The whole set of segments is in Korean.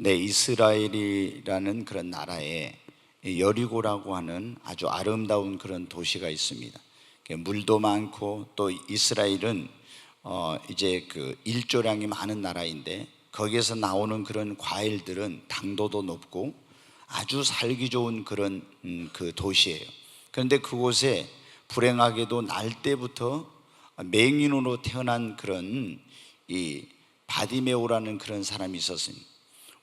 이스라엘이라는 그런 나라에 여리고라고 하는 아주 아름다운 그런 도시가 있습니다. 물도 많고 또 이스라엘은 이제 그 일조량이 많은 나라인데 거기에서 나오는 그런 과일들은 당도도 높고 아주 살기 좋은 그런 그 도시예요. 그런데 그곳에 불행하게도 날 때부터 맹인으로 태어난 그런 이 바디메오라는 그런 사람이 있었습니다.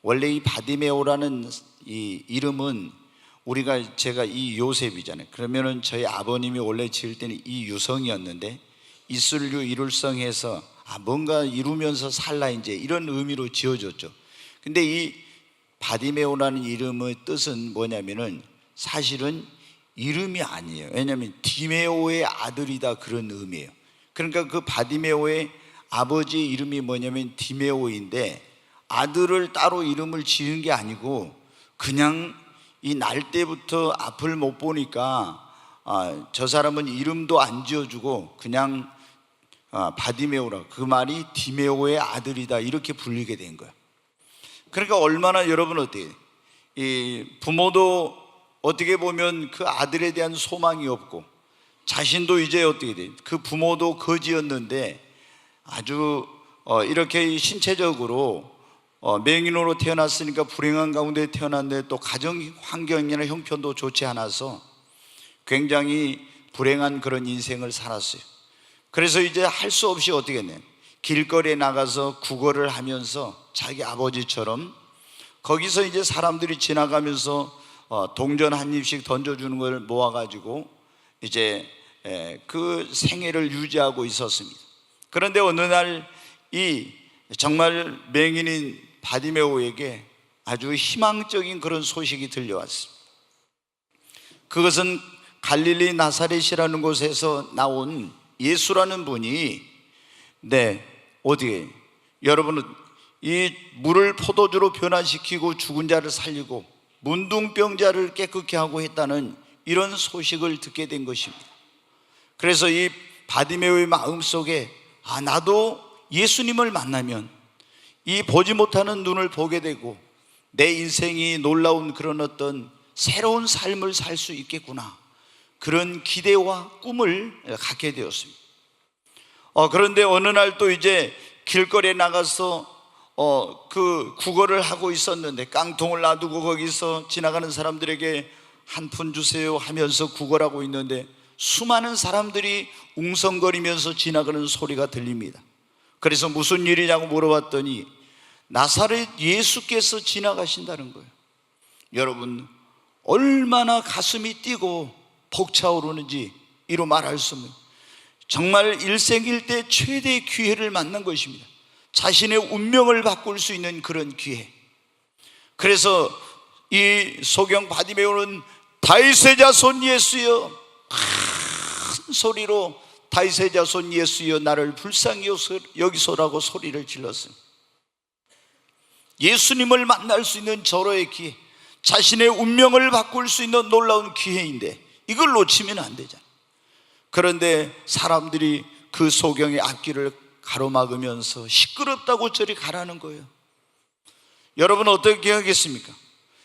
원래 이 바디메오라는 이 이름은 제가 이 요셉이잖아요. 그러면은 저희 아버님이 원래 지을 때는 이 유성이었는데 이슬류 이룰성 해서 뭔가 이루면서 살라 이제 이런 의미로 지어줬죠. 근데 이 바디메오라는 이름의 뜻은 뭐냐면은 사실은 이름이 아니에요. 왜냐하면 디메오의 아들이다 그런 의미예요. 그러니까 그 바디메오의 아버지 이름이 뭐냐면 디메오인데 아들을 따로 이름을 지은 게 아니고 그냥 이 날 때부터 앞을 못 보니까 저 사람은 이름도 안 지어주고 그냥 바디메오라, 그 말이 디메오의 아들이다 이렇게 불리게 된 거예요. 그러니까 얼마나 여러분 어떻게 이 부모도 어떻게 보면 그 아들에 대한 소망이 없고 자신도 이제 어떻게 돼, 그 부모도 거지였는데 아주 이렇게 신체적으로 맹인으로 태어났으니까 불행한 가운데 태어났는데 또 가정 환경이나 형편도 좋지 않아서 굉장히 불행한 그런 인생을 살았어요. 그래서 이제 할 수 없이 어떻게 했냐, 길거리에 나가서 구걸을 하면서 자기 아버지처럼 거기서 이제 사람들이 지나가면서 동전 한 입씩 던져주는 걸 모아가지고 이제 그 생애를 유지하고 있었습니다. 그런데 어느 날 이 정말 맹인인 바디메오에게 아주 희망적인 그런 소식이 들려왔습니다. 그것은 갈릴리 나사렛이라는 곳에서 나온 예수라는 분이 어디에 여러분은 이 물을 포도주로 변화시키고 죽은 자를 살리고 문둥병자를 깨끗게 하고 했다는 이런 소식을 듣게 된 것입니다. 그래서 이 바디메오의 마음속에 나도 예수님을 만나면 이 보지 못하는 눈을 보게 되고 내 인생이 놀라운 그런 어떤 새로운 삶을 살 수 있겠구나, 그런 기대와 꿈을 갖게 되었습니다. 그런데 어느 날 또 이제 길거리에 나가서 그 구걸을 하고 있었는데 깡통을 놔두고 거기서 지나가는 사람들에게 한 푼 주세요 하면서 구걸하고 있는데 수많은 사람들이 웅성거리면서 지나가는 소리가 들립니다. 그래서 무슨 일이냐고 물어봤더니 나사렛 예수께서 지나가신다는 거예요. 여러분, 얼마나 가슴이 뛰고 벅차오르는지 이루 말할 수 없는, 정말 일생일대 최대의 기회를 만난 것입니다. 자신의 운명을 바꿀 수 있는 그런 기회. 그래서 이 소경 바디메오는 다윗의 자손 예수여, 큰 소리로 다윗의 자손 예수여 나를 불쌍히 여기소라고 소리를 질렀습니다. 예수님을 만날 수 있는 절호의 기회, 자신의 운명을 바꿀 수 있는 놀라운 기회인데 이걸 놓치면 안 되잖아요. 그런데 사람들이 그 소경의 앞길을 가로막으면서 시끄럽다고 저리 가라는 거예요. 여러분 어떻게 하겠습니까?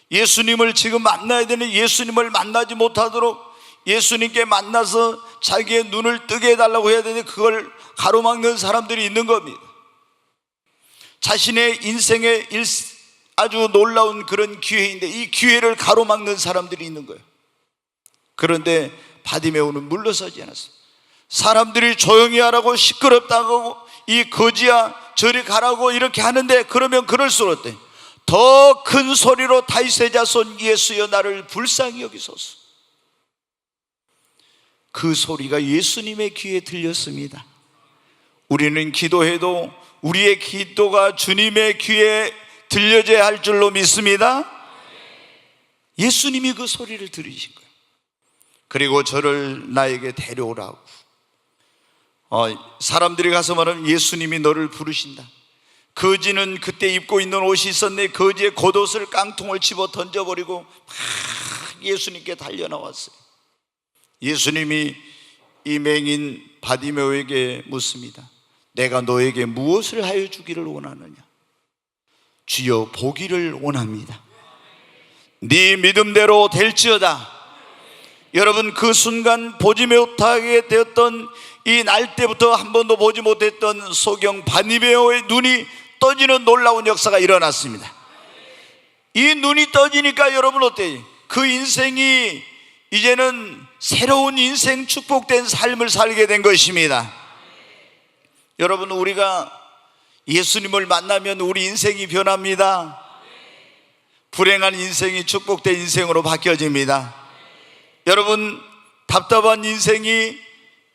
예수님을 지금 만나야 되는 예수님을 만나지 못하도록 예수님께 만나서 자기의 눈을 뜨게 해달라고 해야 되는데 그걸 가로막는 사람들이 있는 겁니다. 자신의 인생의 아주 놀라운 그런 기회인데 이 기회를 가로막는 사람들이 있는 거예요. 그런데 바디메오는 물러서지 않았어요. 사람들이 조용히 하라고, 시끄럽다고, 이 거지야 저리 가라고 이렇게 하는데 그러면 그럴수록 어때? 더 큰 소리로 다윗의 자손 예수여 나를 불쌍히 여기소서. 그 소리가 예수님의 귀에 들렸습니다. 우리는 기도해도 우리의 기도가 주님의 귀에 들려져야 할 줄로 믿습니다. 예수님이 그 소리를 들으신 거예요. 그리고 저를 나에게 데려오라고. 사람들이 가서 말하면 예수님이 너를 부르신다. 거지는 그때 입고 있는 옷이 있었네. 거지의 겉옷을 깡통을 집어 던져버리고 막 예수님께 달려나왔어요. 예수님이 이 맹인 바디메오에게 묻습니다. 내가 너에게 무엇을 하여 주기를 원하느냐? 주여 보기를 원합니다. 네 믿음대로 될지어다. 여러분, 그 순간 보지 못하게 되었던 이 날 때부터 한 번도 보지 못했던 소경 바디메오의 눈이 떠지는 놀라운 역사가 일어났습니다. 이 눈이 떠지니까 여러분 어때요? 그 인생이 이제는 새로운 인생, 축복된 삶을 살게 된 것입니다. 여러분, 우리가 예수님을 만나면 우리 인생이 변합니다. 불행한 인생이 축복된 인생으로 바뀌어집니다. 여러분, 답답한 인생이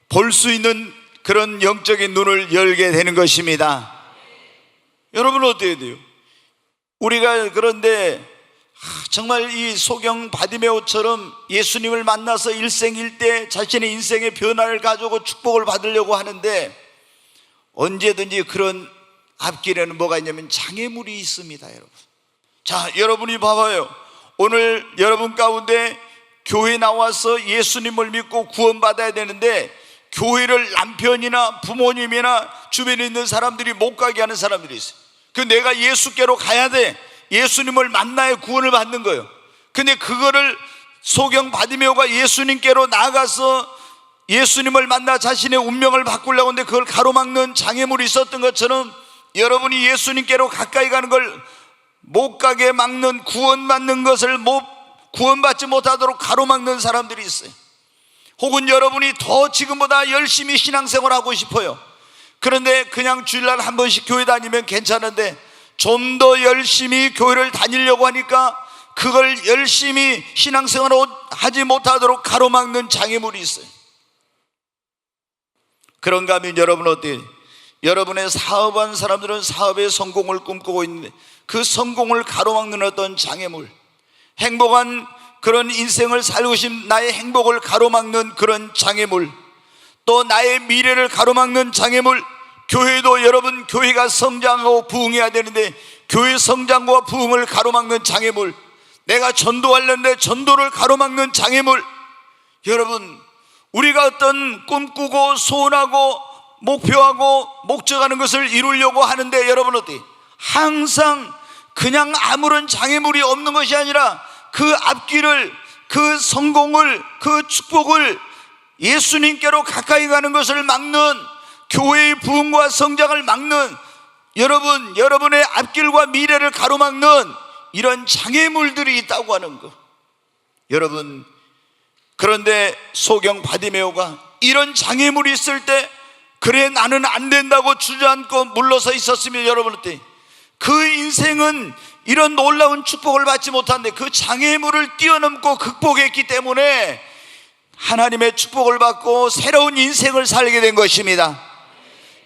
볼 수 있는 그런 영적인 눈을 열게 되는 것입니다. 여러분 어때야 돼요? 우리가 그런데 정말 이 소경 바디메오처럼 예수님을 만나서 일생일대 자신의 인생의 변화를 가지고 축복을 받으려고 하는데, 언제든지 그런 앞길에는 뭐가 있냐면 장애물이 있습니다. 여러분, 자, 여러분이 봐봐요. 오늘 여러분 가운데 교회 나와서 예수님을 믿고 구원받아야 되는데, 교회를 남편이나 부모님이나 주변에 있는 사람들이 못 가게 하는 사람들이 있어요. 그 내가 예수께로 가야 돼, 예수님을 만나야 구원을 받는 거예요. 근데 그거를 소경 바디메오가 예수님께로 나아가서 예수님을 만나 자신의 운명을 바꾸려고 하는데 그걸 가로막는 장애물이 있었던 것처럼, 여러분이 예수님께로 가까이 가는 걸 못 가게 막는, 구원받는 것을 구원받지 못하도록 가로막는 사람들이 있어요. 혹은 여러분이 더 지금보다 열심히 신앙생활하고 싶어요. 그런데 그냥 주일날 한 번씩 교회 다니면 괜찮은데 좀 더 열심히 교회를 다니려고 하니까 그걸 열심히 신앙생활을 하지 못하도록 가로막는 장애물이 있어요. 그런가 하면 여러분 어때요? 여러분의 사업한 사람들은 사업의 성공을 꿈꾸고 있는데 그 성공을 가로막는 어떤 장애물, 행복한 그런 인생을 살고 싶은 나의 행복을 가로막는 그런 장애물, 또 나의 미래를 가로막는 장애물. 교회도 여러분, 교회가 성장하고 부흥해야 되는데 교회 성장과 부흥을 가로막는 장애물, 내가 전도하려는데 전도를 가로막는 장애물. 여러분, 우리가 어떤 꿈꾸고 소원하고 목표하고 목적하는 것을 이루려고 하는데 여러분 어때요? 항상 그냥 아무런 장애물이 없는 것이 아니라 그 앞길을, 그 성공을, 그 축복을, 예수님께로 가까이 가는 것을 막는, 교회의 부흥과 성장을 막는, 여러분의 앞길과 미래를 가로막는 이런 장애물들이 있다고 하는 것. 여러분, 그런데 소경 바디메오가 이런 장애물이 있을 때, 그래 나는 안 된다고 주저앉고 물러서 있었으면 여러분 어때? 그 인생은 이런 놀라운 축복을 받지 못한데 그 장애물을 뛰어넘고 극복했기 때문에 하나님의 축복을 받고 새로운 인생을 살게 된 것입니다.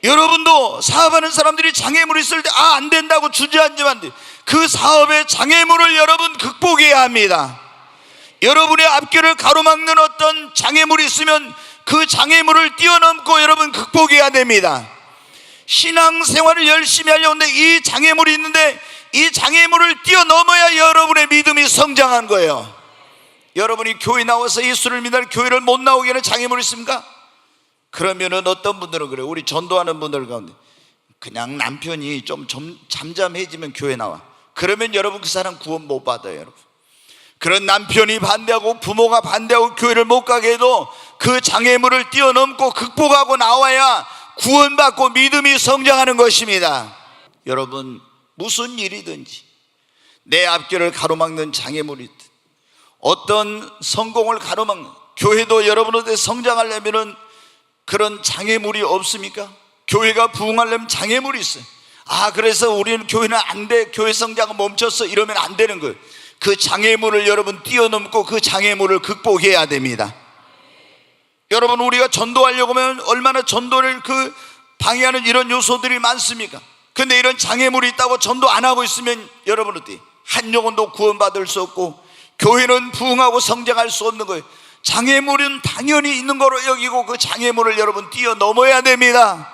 여러분도 사업하는 사람들이 장애물이 있을 때 안 된다고 주저앉으면 안 돼. 그 사업의 장애물을 여러분 극복해야 합니다. 여러분의 앞길을 가로막는 어떤 장애물이 있으면 그 장애물을 뛰어넘고 여러분 극복해야 됩니다. 신앙생활을 열심히 하려고 하는데 이 장애물이 있는데 이 장애물을 뛰어넘어야 여러분의 믿음이 성장한 거예요. 여러분이 교회 나와서 예수를 믿는 교회를 못 나오게 하는 장애물이 있습니까? 그러면은 어떤 분들은 그래요. 우리 전도하는 분들 가운데 그냥 남편이 좀 잠잠해지면 교회 나와. 그러면 여러분 그 사람 구원 못 받아요. 여러분, 그런 남편이 반대하고 부모가 반대하고 교회를 못 가게 해도 그 장애물을 뛰어넘고 극복하고 나와야 구원받고 믿음이 성장하는 것입니다. 여러분, 무슨 일이든지 내 앞길을 가로막는 장애물이 있든 어떤 성공을 가로막는, 교회도 여러분한테 성장하려면 그런 장애물이 없습니까? 교회가 부흥하려면 장애물이 있어요. 그래서 우리는 교회는 안 돼, 교회 성장은 멈췄어, 이러면 안 되는 거예요. 그 장애물을 여러분 뛰어넘고 그 장애물을 극복해야 됩니다. 여러분, 우리가 전도하려고 하면 얼마나 전도를 방해하는 이런 요소들이 많습니까? 근데 이런 장애물이 있다고 전도 안 하고 있으면 여러분 어때요? 한 영혼도 구원받을 수 없고 교회는 부흥하고 성장할 수 없는 거예요. 장애물은 당연히 있는 거로 여기고 그 장애물을 여러분 뛰어넘어야 됩니다.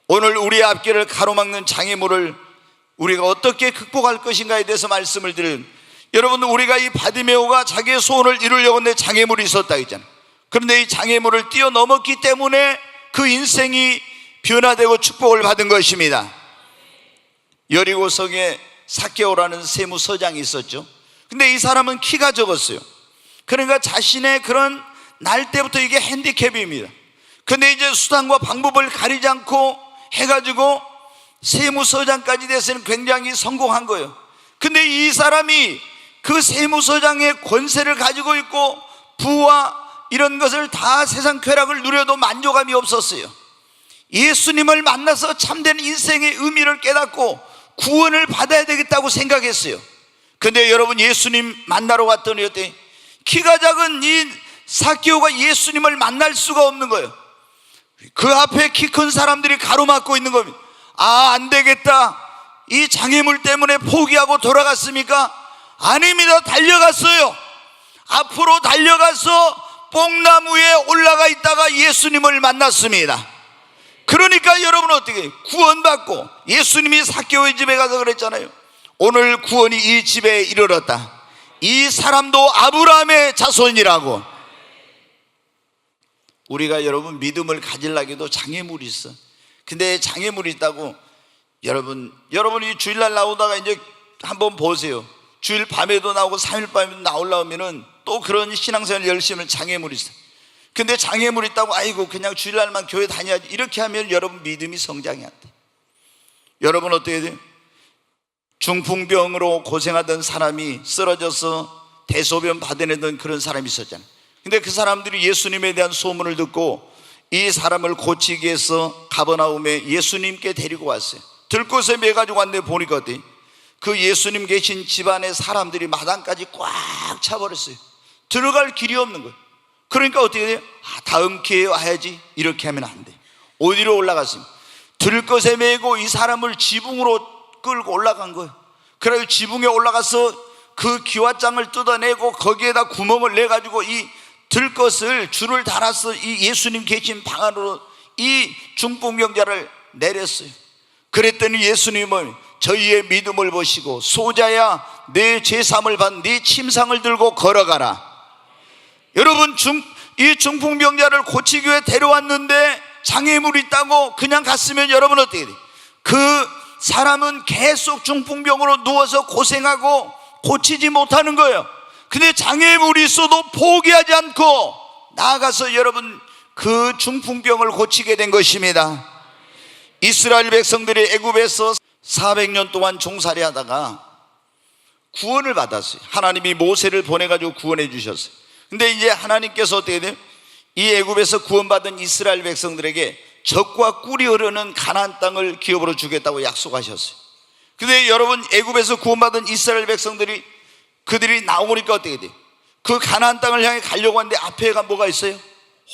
오늘 우리의 앞길을 가로막는 장애물을 우리가 어떻게 극복할 것인가에 대해서 말씀을 드려요. 여러분, 우리가 이 바디메오가 자기의 소원을 이루려고 했는데 장애물이 있었다 했잖아요. 그런데 이 장애물을 뛰어넘었기 때문에 그 인생이 변화되고 축복을 받은 것입니다. 여리고성에 삭개오라는 세무서장이 있었죠. 근데 이 사람은 키가 적었어요. 그러니까 자신의 그런 날 때부터 이게 핸디캡입니다. 근데 이제 수단과 방법을 가리지 않고 해가지고 세무서장까지 돼서는 굉장히 성공한 거예요. 근데 이 사람이 그 세무서장의 권세를 가지고 있고 부와 이런 것을 다 세상 쾌락을 누려도 만족감이 없었어요. 예수님을 만나서 참된 인생의 의미를 깨닫고 구원을 받아야 되겠다고 생각했어요. 근데 여러분, 예수님 만나러 갔더니 어때? 키가 작은 이 삭개오가 예수님을 만날 수가 없는 거예요. 그 앞에 키 큰 사람들이 가로막고 있는 겁니다. 아, 안 되겠다. 이 장애물 때문에 포기하고 돌아갔습니까? 아닙니다. 달려갔어요. 앞으로 달려가서 뽕나무에 올라가 있다가 예수님을 만났습니다. 그러니까 여러분, 어떻게 구원받고, 예수님이 삭개오의 집에 가서 그랬잖아요. 오늘 구원이 이 집에 이르렀다. 이 사람도 아브라함의 자손이라고. 우리가 여러분 믿음을 가지려고도 장애물이 있어. 근데 장애물이 있다고 여러분이 주일날 나오다가 이제 한번 보세요. 주일 밤에도 나오고 3일 밤에도 나오려면은 또 그런 신앙생활 열심히 장애물이 있어. 근데 장애물이 있다고 아이고 그냥 주일날만 교회 다녀야지, 이렇게 하면 여러분 믿음이 성장이 안 돼. 여러분 어떻게 돼요? 중풍병으로 고생하던 사람이 쓰러져서 대소변 받아내던 그런 사람이 있었잖아요. 근데 그 사람들이 예수님에 대한 소문을 듣고 이 사람을 고치기 위해서 가버나움에 예수님께 데리고 왔어요. 들것에 매가지고 왔는데 보니까 어때? 그 예수님 계신 집안의 사람들이 마당까지 꽉 차버렸어요. 들어갈 길이 없는 거예요. 그러니까 어떻게 돼요? 다음 기회에 와야지, 이렇게 하면 안 돼. 어디로 올라갔습니까? 들것에 매고 이 사람을 지붕으로 끌고 올라간 거예요. 그래서 지붕에 올라가서 그 기와장을 뜯어내고 거기에다 구멍을 내가지고 이 들것을 줄을 달아서 이 예수님 계신 방 안으로 이 중풍병자를 내렸어요. 그랬더니 예수님은 저희의 믿음을 보시고 소자야 내 죄사함을 받은 네 침상을 들고 걸어가라. 여러분, 이 중풍병자를 고치기 위해 데려왔는데 장애물이 있다고 그냥 갔으면 여러분 어떻게 돼요? 그 사람은 계속 중풍병으로 누워서 고생하고 고치지 못하는 거예요. 근데 장애물이 있어도 포기하지 않고 나아가서 여러분 그 중풍병을 고치게 된 것입니다. 이스라엘 백성들이 애굽에서 400년 동안 종살이 하다가 구원을 받았어요. 하나님이 모세를 보내가지고 구원해 주셨어요. 근데 이제 하나님께서 어떻게 돼요? 이 애굽에서 구원받은 이스라엘 백성들에게 젖과 꿀이 흐르는 가나안 땅을 기업으로 주겠다고 약속하셨어요. 근데 여러분, 애굽에서 구원받은 이스라엘 백성들이 그들이 나오니까 어떻게 돼요? 그 가나안 땅을 향해 가려고 하는데 앞에가 뭐가 있어요?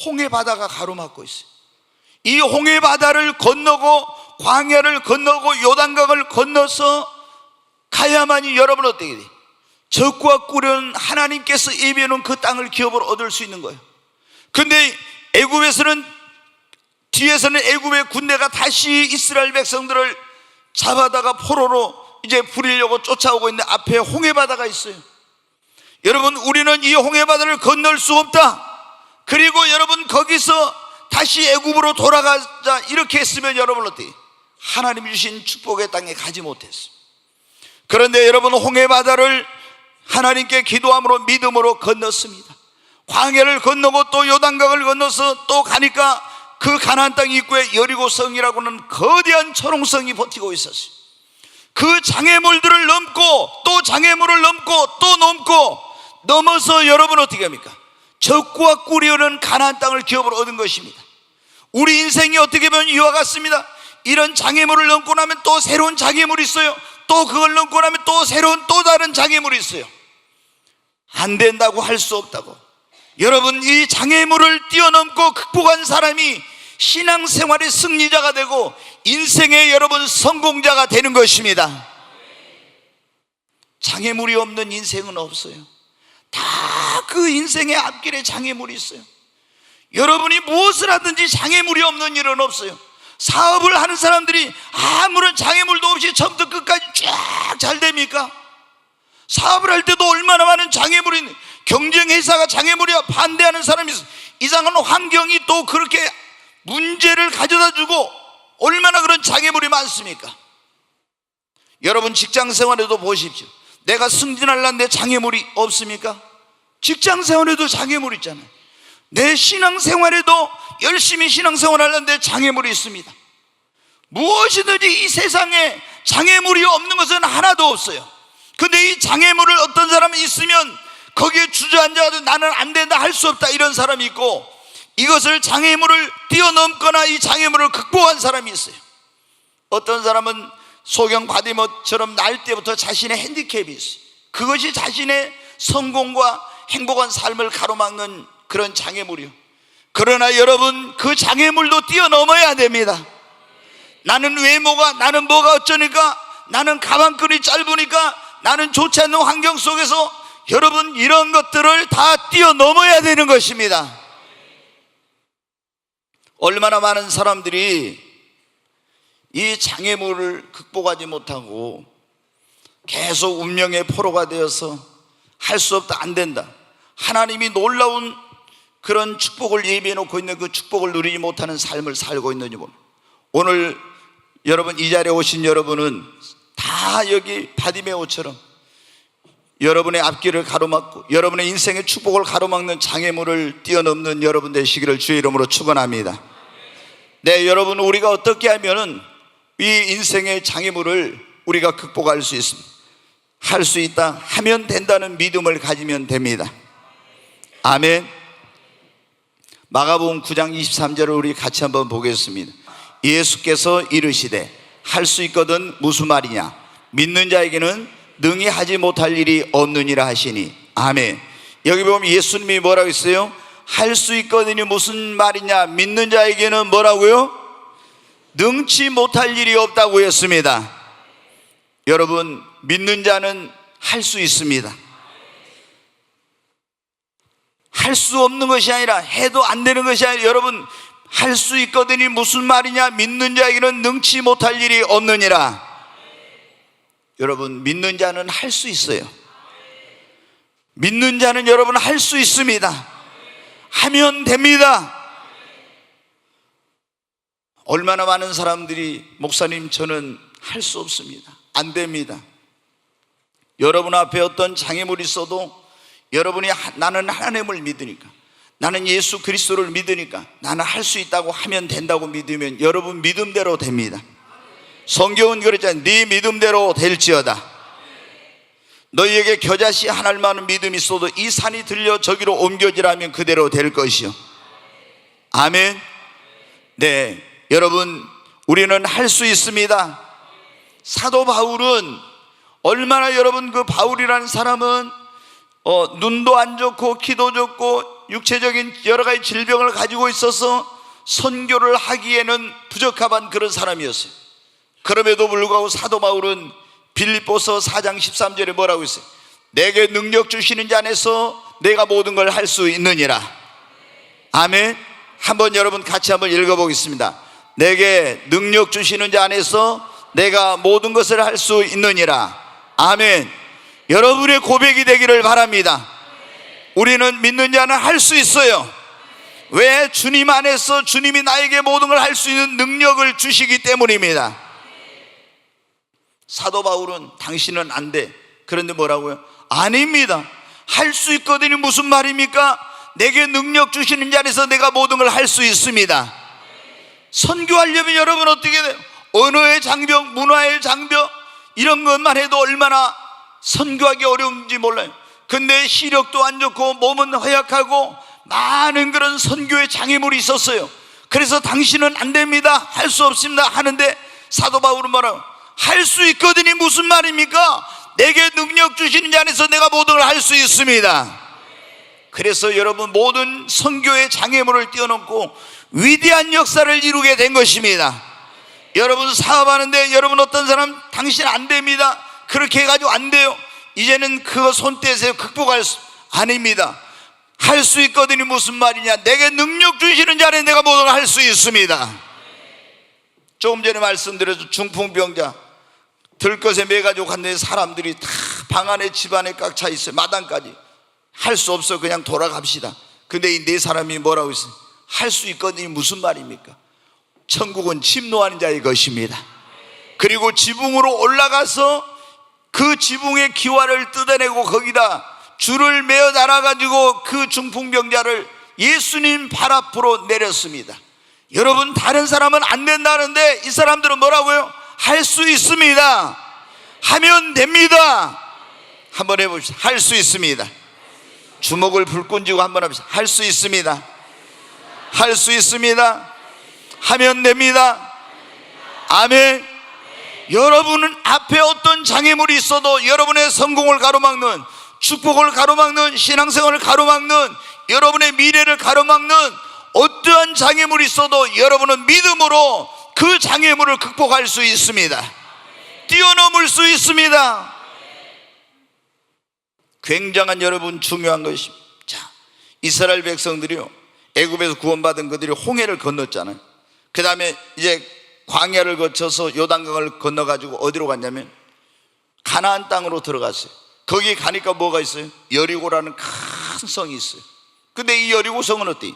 홍해 바다가 가로막고 있어요. 이 홍해 바다를 건너고 광야를 건너고 요단강을 건너서 가야만이 여러분 어떻게 돼요? 젖과 꿀은 하나님께서 예비해 놓은 그 땅을 기업으로 얻을 수 있는 거예요. 근데 애굽에서는 뒤에서는 애굽의 군대가 다시 이스라엘 백성들을 잡아다가 포로로 이제 부리려고 쫓아오고 있는데 앞에 홍해바다가 있어요. 여러분, 우리는 이 홍해바다를 건널 수 없다. 그리고 여러분 거기서 다시 애굽으로 돌아가자 이렇게 했으면 여러분 어떻게? 하나님이 주신 축복의 땅에 가지 못했어요. 그런데 여러분, 홍해바다를 하나님께 기도함으로 믿음으로 건넜습니다. 광야를 건너고 또 요단강을 건너서 또 가니까 그 가나안 땅 입구에 여리고성이라고 하는 거대한 초롱성이 버티고 있었어요. 그 장애물들을 넘고 또 장애물을 넘고 또 넘어서 여러분 어떻게 합니까? 젖과 꿀이 흐르는 가나안 땅을 기업으로 얻은 것입니다. 우리 인생이 어떻게 보면 이와 같습니다. 이런 장애물을 넘고 나면 또 새로운 장애물이 있어요. 또 그걸 넘고 나면 또 새로운 또 다른 장애물이 있어요. 안 된다고 할 수 없다고. 여러분, 이 장애물을 뛰어넘고 극복한 사람이 신앙생활의 승리자가 되고 인생의 여러분 성공자가 되는 것입니다. 장애물이 없는 인생은 없어요. 다 그 인생의 앞길에 장애물이 있어요. 여러분이 무엇을 하든지 장애물이 없는 일은 없어요. 사업을 하는 사람들이 아무런 장애물도 없이 처음부터 끝까지 쫙 잘 됩니까? 사업을 할 때도 얼마나 많은 장애물이 있는, 경쟁회사가 장애물이야 반대하는 사람이 있어. 이상한 환경이 또 그렇게 문제를 가져다 주고 얼마나 그런 장애물이 많습니까? 여러분 직장 생활에도 보십시오. 내가 승진하려는데 장애물이 없습니까? 직장 생활에도 장애물 있잖아요. 내 신앙 생활에도 열심히 신앙 생활하려는데 장애물이 있습니다. 무엇이든지 이 세상에 장애물이 없는 것은 하나도 없어요. 근데 이 장애물을 어떤 사람은 있으면 거기에 주저앉아도 나는 안 된다, 할 수 없다, 이런 사람이 있고, 이것을 장애물을 뛰어넘거나 이 장애물을 극복한 사람이 있어요. 어떤 사람은 소경 바디머처럼 날 때부터 자신의 핸디캡이 있어요. 그것이 자신의 성공과 행복한 삶을 가로막는 그런 장애물이요. 그러나 여러분, 그 장애물도 뛰어넘어야 됩니다. 나는 외모가, 나는 뭐가 어쩌니까, 나는 가방끈이 짧으니까, 나는 좋지 않는 환경 속에서 여러분, 이런 것들을 다 뛰어넘어야 되는 것입니다. 얼마나 많은 사람들이 이 장애물을 극복하지 못하고 계속 운명의 포로가 되어서 할 수 없다, 안 된다, 하나님이 놀라운 그런 축복을 예비해 놓고 있는 그 축복을 누리지 못하는 삶을 살고 있는지 모릅니다. 오늘 여러분, 이 자리에 오신 여러분은 다 여기 바디메오처럼 여러분의 앞길을 가로막고 여러분의 인생의 축복을 가로막는 장애물을 뛰어넘는 여러분 되시기를 주의 이름으로 축원합니다. 네, 여러분, 우리가 어떻게 하면은 이 인생의 장애물을 우리가 극복할 수 있습니다. 할 수 있다, 하면 된다는 믿음을 가지면 됩니다. 아멘. 마가복음 9장 23절을 우리 같이 한번 보겠습니다. 예수께서 이르시되 할 수 있거든 무슨 말이냐, 믿는 자에게는 능히 하지 못할 일이 없느니라 하시니. 아멘. 여기 보면 예수님이 뭐라고 했어요? 할 수 있거든이 무슨 말이냐, 믿는 자에게는 뭐라고요? 능치 못할 일이 없다고 했습니다. 여러분, 믿는 자는 할 수 있습니다. 할 수 없는 것이 아니라, 해도 안 되는 것이 아니라, 여러분, 할 수 있거든이 무슨 말이냐, 믿는 자에게는 능치 못할 일이 없느니라. 여러분, 믿는 자는 할 수 있어요. 믿는 자는 여러분 할 수 있습니다. 하면 됩니다. 얼마나 많은 사람들이 목사님, 저는 할 수 없습니다, 안 됩니다. 여러분 앞에 어떤 장애물이 있어도 여러분이 나는 하나님을 믿으니까, 나는 예수 그리스도를 믿으니까, 나는 할 수 있다고 하면 된다고 믿으면 여러분 믿음대로 됩니다. 성경은 그랬잖아요. 네 믿음대로 될지어다. 너희에게 겨자씨 한 알만한 믿음이 있어도 이 산이 들려 저기로 옮겨지라면 그대로 될 것이요. 아멘. 네, 여러분, 우리는 할 수 있습니다. 사도 바울은 얼마나, 여러분, 그 바울이라는 사람은 눈도 안 좋고 귀도 좋고 육체적인 여러 가지 질병을 가지고 있어서 선교를 하기에는 부적합한 그런 사람이었어요. 그럼에도 불구하고 사도 바울은 빌립보서 4장 13절에 뭐라고 했어요? 내게 능력 주시는 자 안에서 내가 모든 걸 할 수 있느니라. 아멘. 한번 여러분 같이 한번 읽어보겠습니다. 내게 능력 주시는 자 안에서 내가 모든 것을 할 수 있느니라. 아멘. 여러분의 고백이 되기를 바랍니다. 우리는 믿는 자는 할 수 있어요. 왜? 주님 안에서 주님이 나에게 모든 걸 할 수 있는 능력을 주시기 때문입니다. 사도 바울은 당신은 안 돼. 그런데 뭐라고요? 아닙니다. 할 수 있거든요. 무슨 말입니까? 내게 능력 주시는 자리에서 내가 모든 걸 할 수 있습니다. 선교하려면 여러분 어떻게 돼요? 언어의 장벽, 문화의 장벽, 이런 것만 해도 얼마나 선교하기 어려운지 몰라요. 근데 시력도 안 좋고 몸은 허약하고 많은 그런 선교의 장애물이 있었어요. 그래서 당신은 안 됩니다, 할 수 없습니다 하는데 사도 바울은 뭐라고? 할 수 있거든요. 무슨 말입니까? 내게 능력 주시는 자 안에서 내가 모든 걸 할 수 있습니다. 그래서 여러분, 모든 선교의 장애물을 뛰어넘고 위대한 역사를 이루게 된 것입니다. 여러분 사업하는데 여러분 어떤 사람 당신 안 됩니다, 그렇게 해가지고 안 돼요. 이제는 그거 손 떼세요. 극복할 수 아닙니다. 할 수 있거든요. 무슨 말이냐? 내게 능력 주시는 자리에 내가 모든 걸 할 수 있습니다. 조금 전에 말씀드려서 중풍병자 들것에 매가지고 갔는데 사람들이 다 방 안에 집 안에 꽉 차 있어요. 마당까지. 할 수 없어, 그냥 돌아갑시다. 근데 이 네 사람이 뭐라고 했어요? 할 수 있거든요. 무슨 말입니까? 천국은 침노하는 자의 것입니다. 그리고 지붕으로 올라가서 그 지붕의 기와를 뜯어내고 거기다 줄을 매어 달아가지고 그 중풍병자를 예수님 발 앞으로 내렸습니다. 여러분, 다른 사람은 안 된다는데 이 사람들은 뭐라고요? 할 수 있습니다. 하면 됩니다. 한번 해봅시다. 할 수 있습니다. 주먹을 불끈 쥐고 한번 해봅시다. 할 수 있습니다. 할 수 있습니다. 하면 됩니다. 아멘. 여러분은 앞에 어떤 장애물이 있어도 여러분의 성공을 가로막는, 축복을 가로막는, 신앙생활을 가로막는, 여러분의 미래를 가로막는 어떠한 장애물이 있어도 여러분은 믿음으로 그 장애물을 극복할 수 있습니다. 뛰어넘을 수 있습니다. 굉장한 여러분 중요한 것입니다. 자, 이스라엘 백성들이요, 애굽에서 구원받은 그들이 홍해를 건넜잖아요. 그 다음에 이제 광야를 거쳐서 요단강을 건너가지고 어디로 갔냐면 가나안 땅으로 들어갔어요. 거기 가니까 뭐가 있어요? 여리고라는 큰 성이 있어요. 근데 이 여리고 성은 어때?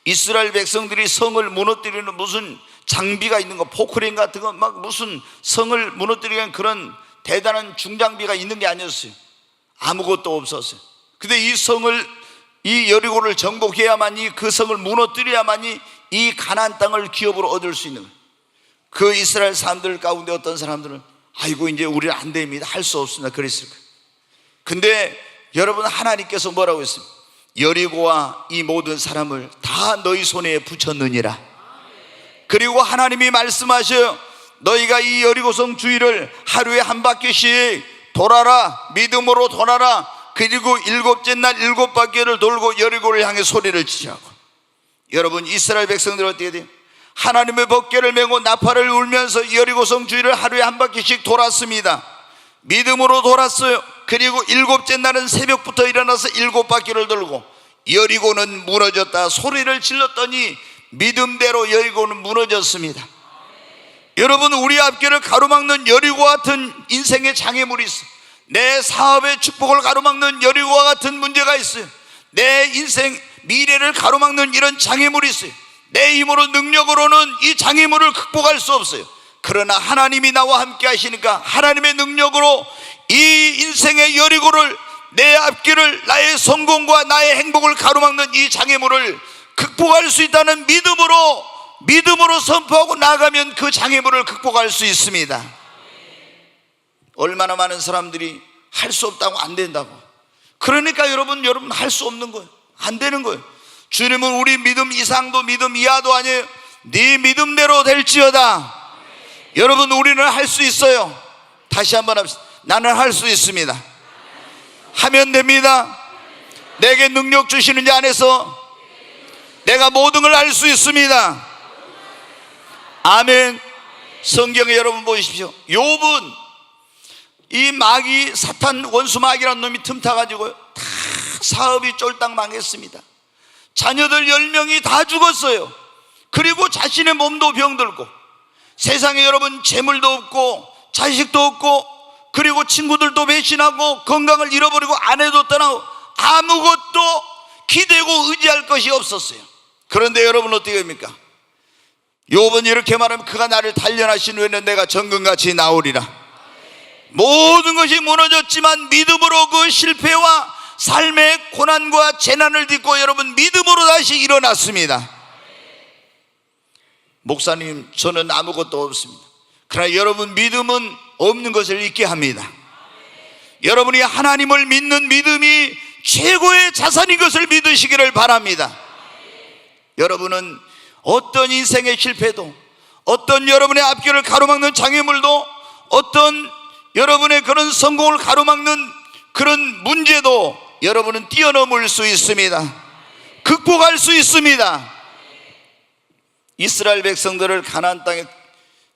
이스라엘 백성들이 성을 무너뜨리는 무슨 장비가 있는 거, 포크레인 같은 거 막 무슨 성을 무너뜨리는 그런 대단한 중장비가 있는 게 아니었어요. 아무것도 없었어요. 근데 이 성을, 이 여리고를 정복해야만이, 그 성을 무너뜨려야만이 이 가나안 땅을 기업으로 얻을 수 있는 거예요. 그 이스라엘 사람들 가운데 어떤 사람들은 아이고 이제 우리는 안 됩니다, 할 수 없습니다, 그랬을 거예요. 근데 여러분, 하나님께서 뭐라고 했습니까? 여리고와 이 모든 사람을 다 너희 손에 붙였느니라. 그리고 하나님이 말씀하셔요. 너희가 이 여리고성 주위를 하루에 한 바퀴씩 돌아라, 믿음으로 돌아라. 그리고 일곱째 날 7바퀴를 돌고 여리고를 향해 소리를 치라고. 여러분, 이스라엘 백성들은 어떻게 돼요? 하나님의 법궤를 메고 나팔을 울면서 여리고성 주위를 하루에 한 바퀴씩 돌았습니다. 믿음으로 돌았어요. 그리고 7째 날은 새벽부터 일어나서 7바퀴를 돌고 여리고는 무너졌다 소리를 질렀더니 믿음대로 여리고는 무너졌습니다. 여러분, 우리 앞길을 가로막는 여리고와 같은 인생의 장애물이 있어요. 내 사업의 축복을 가로막는 여리고와 같은 문제가 있어요. 내 인생 미래를 가로막는 이런 장애물이 있어요. 내 힘으로, 능력으로는 이 장애물을 극복할 수 없어요. 그러나 하나님이 나와 함께 하시니까 하나님의 능력으로 이 인생의 여리고를, 내 앞길을, 나의 성공과 나의 행복을 가로막는 이 장애물을 극복할 수 있다는 믿음으로 선포하고 나가면 그 장애물을 극복할 수 있습니다. 얼마나 많은 사람들이 할 수 없다고, 안 된다고. 그러니까 여러분 할 수 없는 거예요. 안 되는 거예요. 주님은 우리 믿음 이상도 믿음 이하도 아니에요. 네 믿음대로 될지어다. 여러분, 우리는 할 수 있어요. 다시 한번 합시다. 나는 할 수 있습니다. 하면 됩니다. 내게 능력 주시는 자 안에서 내가 모든 걸 할 수 있습니다. 아멘. 성경에 여러분 보십시오. 욥은 이 마귀, 사탄, 원수 마귀라는 놈이 틈타가지고요, 다 사업이 쫄딱 망했습니다. 자녀들 10명이 다 죽었어요. 그리고 자신의 몸도 병들고, 세상에 여러분 재물도 없고 자식도 없고, 그리고 친구들도 배신하고 건강을 잃어버리고 아내도 떠나고 아무것도 기대고 의지할 것이 없었어요. 그런데 여러분 어떻게 됩니까? 욥은 이렇게 말하면 그가 나를 단련하신 후에는 내가 정금같이 나오리라. 모든 것이 무너졌지만 믿음으로 그 실패와 삶의 고난과 재난을 딛고 여러분 믿음으로 다시 일어났습니다. 목사님, 저는 아무것도 없습니다. 그러나 여러분, 믿음은 없는 것을 잊게 합니다. 여러분이 하나님을 믿는 믿음이 최고의 자산인 것을 믿으시기를 바랍니다. 여러분은 어떤 인생의 실패도, 어떤 여러분의 앞길을 가로막는 장애물도, 어떤 여러분의 그런 성공을 가로막는 그런 문제도 여러분은 뛰어넘을 수 있습니다. 극복할 수 있습니다. 이스라엘 백성들을 가나안 땅에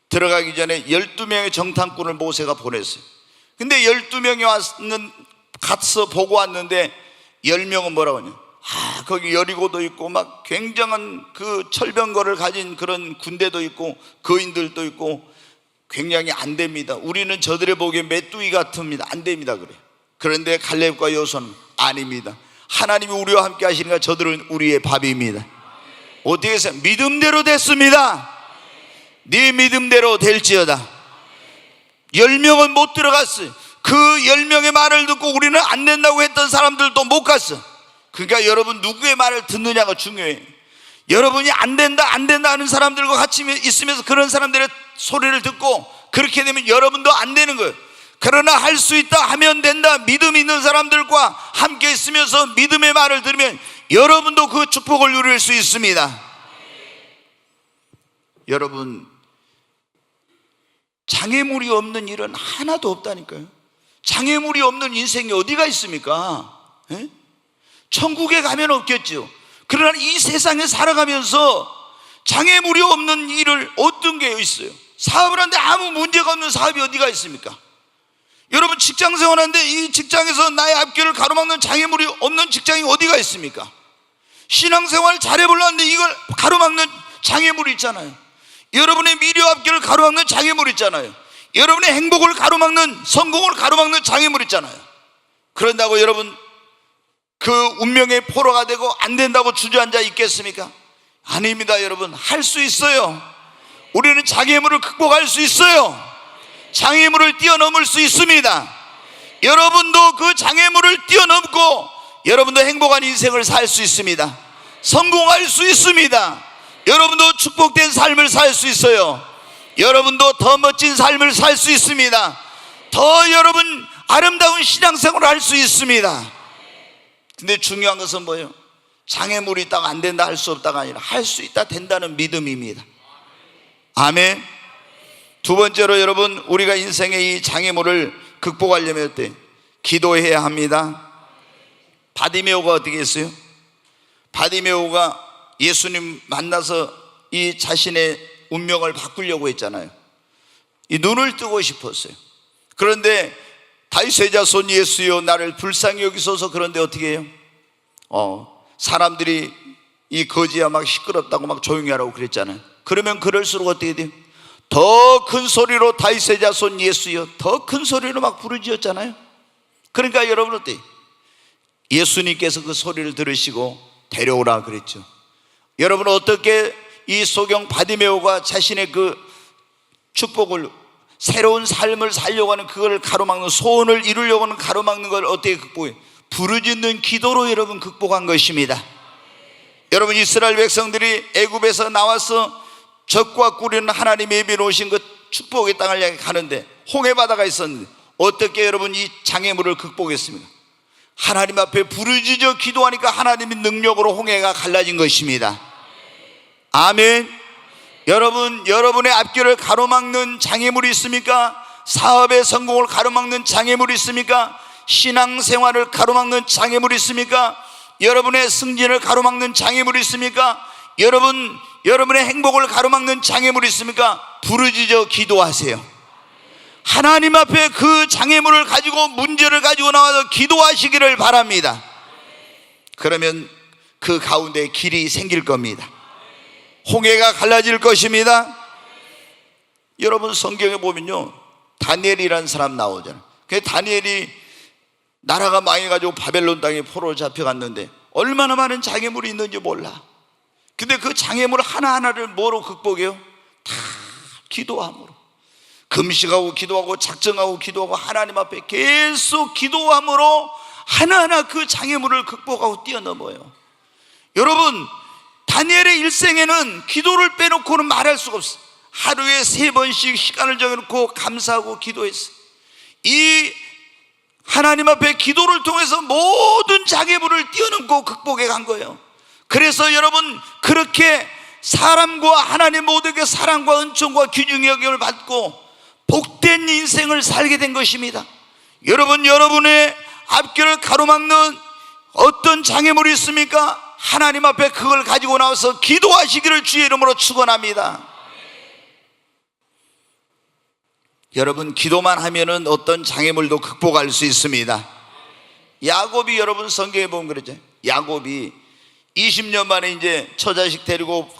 들어가기 전에 12명의 정탐꾼을 모세가 보냈어요. 근데 12명이 가서 보고 왔는데 10명은 뭐라고 하냐, 거기 여리고도 있고 막 굉장한 그 철병거를 가진 그런 군대도 있고 거인들도 있고 굉장히 안 됩니다. 우리는 저들의 보기에 메뚜기 같습니다. 안 됩니다. 그래요. 그런데 갈렙과 여호수아는 아닙니다. 하나님이 우리와 함께 하시니까 저들은 우리의 밥입니다. 어떻게 해서 믿음대로 됐습니다. 네 믿음대로 될지어다. 10명은 못 들어갔어요. 그 10명의 말을 듣고 우리는 안 된다고 했던 사람들도 못 갔어. 그러니까 여러분, 누구의 말을 듣느냐가 중요해요. 여러분이 안 된다 하는 사람들과 같이 있으면서 그런 사람들의 소리를 듣고 그렇게 되면 여러분도 안 되는 거예요. 그러나 할 수 있다, 하면 된다, 믿음 있는 사람들과 함께 있으면서 믿음의 말을 들으면 여러분도 그 축복을 누릴 수 있습니다. 여러분, 장애물이 없는 일은 하나도 없다니까요. 장애물이 없는 인생이 어디가 있습니까? 에? 천국에 가면 없겠죠. 그러나 이 세상에 살아가면서 장애물이 없는 일을 어떤 게 있어요? 사업을 하는데 아무 문제가 없는 사업이 어디가 있습니까? 여러분, 직장 생활하는데 이 직장에서 나의 앞길을 가로막는 장애물이 없는 직장이 어디가 있습니까? 신앙생활 잘해보려는데 이걸 가로막는 장애물이 있잖아요. 여러분의 미래 앞길을 가로막는 장애물이 있잖아요. 여러분의 행복을 가로막는, 성공을 가로막는 장애물이 있잖아요. 그런다고 여러분 그 운명의 포로가 되고 안 된다고 주저앉아 있겠습니까? 아닙니다. 여러분, 할 수 있어요. 우리는 장애물을 극복할 수 있어요. 장애물을 뛰어넘을 수 있습니다. 여러분도 그 장애물을 뛰어넘고 여러분도 행복한 인생을 살 수 있습니다. 성공할 수 있습니다. 여러분도 축복된 삶을 살 수 있어요. 여러분도 더 멋진 삶을 살 수 있습니다. 더 여러분 아름다운 신앙생활을 할 수 있습니다. 근데 중요한 것은 뭐예요? 장애물이 있다가 안 된다, 할 수 없다가 아니라 할 수 있다, 된다는 믿음입니다. 아멘. 두 번째로 여러분, 우리가 인생의 이 장애물을 극복하려면 어때? 기도해야 합니다. 바디메오가 어떻게 했어요? 바디메오가 예수님 만나서 이 자신의 운명을 바꾸려고 했잖아요. 이 눈을 뜨고 싶었어요. 그런데 다윗의 자손 예수여 나를 불쌍히 여기소서. 그런데 어떻게 해요? 사람들이 이 거지야 막 시끄럽다고 막 조용히 하라고 그랬잖아요. 그러면 그럴수록 어떻게 돼요? 더 큰 소리로 다윗의 자손 예수여, 더 큰 소리로 막 부르짖었잖아요. 그러니까 여러분 어때요? 예수님께서 그 소리를 들으시고 데려오라 그랬죠. 여러분, 어떻게 이 소경 바디메오가 자신의 그 축복을, 새로운 삶을 살려고 하는 그걸 가로막는, 소원을 이루려고 하는 가로막는 걸 어떻게 극복해요? 부르짖는 기도로 여러분 극복한 것입니다. 여러분, 이스라엘 백성들이 애굽에서 나와서 적과 꿀이는 하나님의 예비해 놓으신 그 축복의 땅을 향해 가는데 홍해바다가 있었는데 어떻게 여러분 이 장애물을 극복했습니까? 하나님 앞에 부르짖어 기도하니까 하나님의 능력으로 홍해가 갈라진 것입니다. 아멘. 여러분, 여러분의 앞길을 가로막는 장애물이 있습니까? 사업의 성공을 가로막는 장애물이 있습니까? 신앙생활을 가로막는 장애물이 있습니까? 여러분의 승진을 가로막는 장애물이 있습니까? 여러분의 행복을 가로막는 장애물이 있습니까? 부르짖어 기도하세요. 하나님 앞에 그 장애물을 가지고, 문제를 가지고 나와서 기도하시기를 바랍니다. 그러면 그 가운데 길이 생길 겁니다. 홍해가 갈라질 것입니다. 여러분, 성경에 보면요, 다니엘이라는 사람 나오잖아요. 그 다니엘이 나라가 망해가지고 바벨론 땅에 포로로 잡혀갔는데 얼마나 많은 장애물이 있는지 몰라. 근데 그 장애물 하나하나를 뭐로 극복해요? 다 기도함으로. 금식하고 기도하고 작정하고 기도하고 하나님 앞에 계속 기도함으로 하나하나 그 장애물을 극복하고 뛰어넘어요. 여러분, 다니엘의 일생에는 기도를 빼놓고는 말할 수가 없어요. 하루에 3번씩 시간을 정해놓고 감사하고 기도했어요. 이 하나님 앞에 기도를 통해서 모든 장애물을 뛰어넘고 극복해 간 거예요. 그래서 여러분, 그렇게 사람과 하나님 모두에게 사랑과 은총과 귀중의 여김을 받고 복된 인생을 살게 된 것입니다. 여러분, 여러분의 앞길을 가로막는 어떤 장애물이 있습니까? 하나님 앞에 그걸 가지고 나와서 기도하시기를 주의 이름으로 축원합니다. 여러분, 기도만 하면은 어떤 장애물도 극복할 수 있습니다. 야곱이, 여러분 성경에 보면 그러죠. 야곱이 20년 만에 이제 처자식 데리고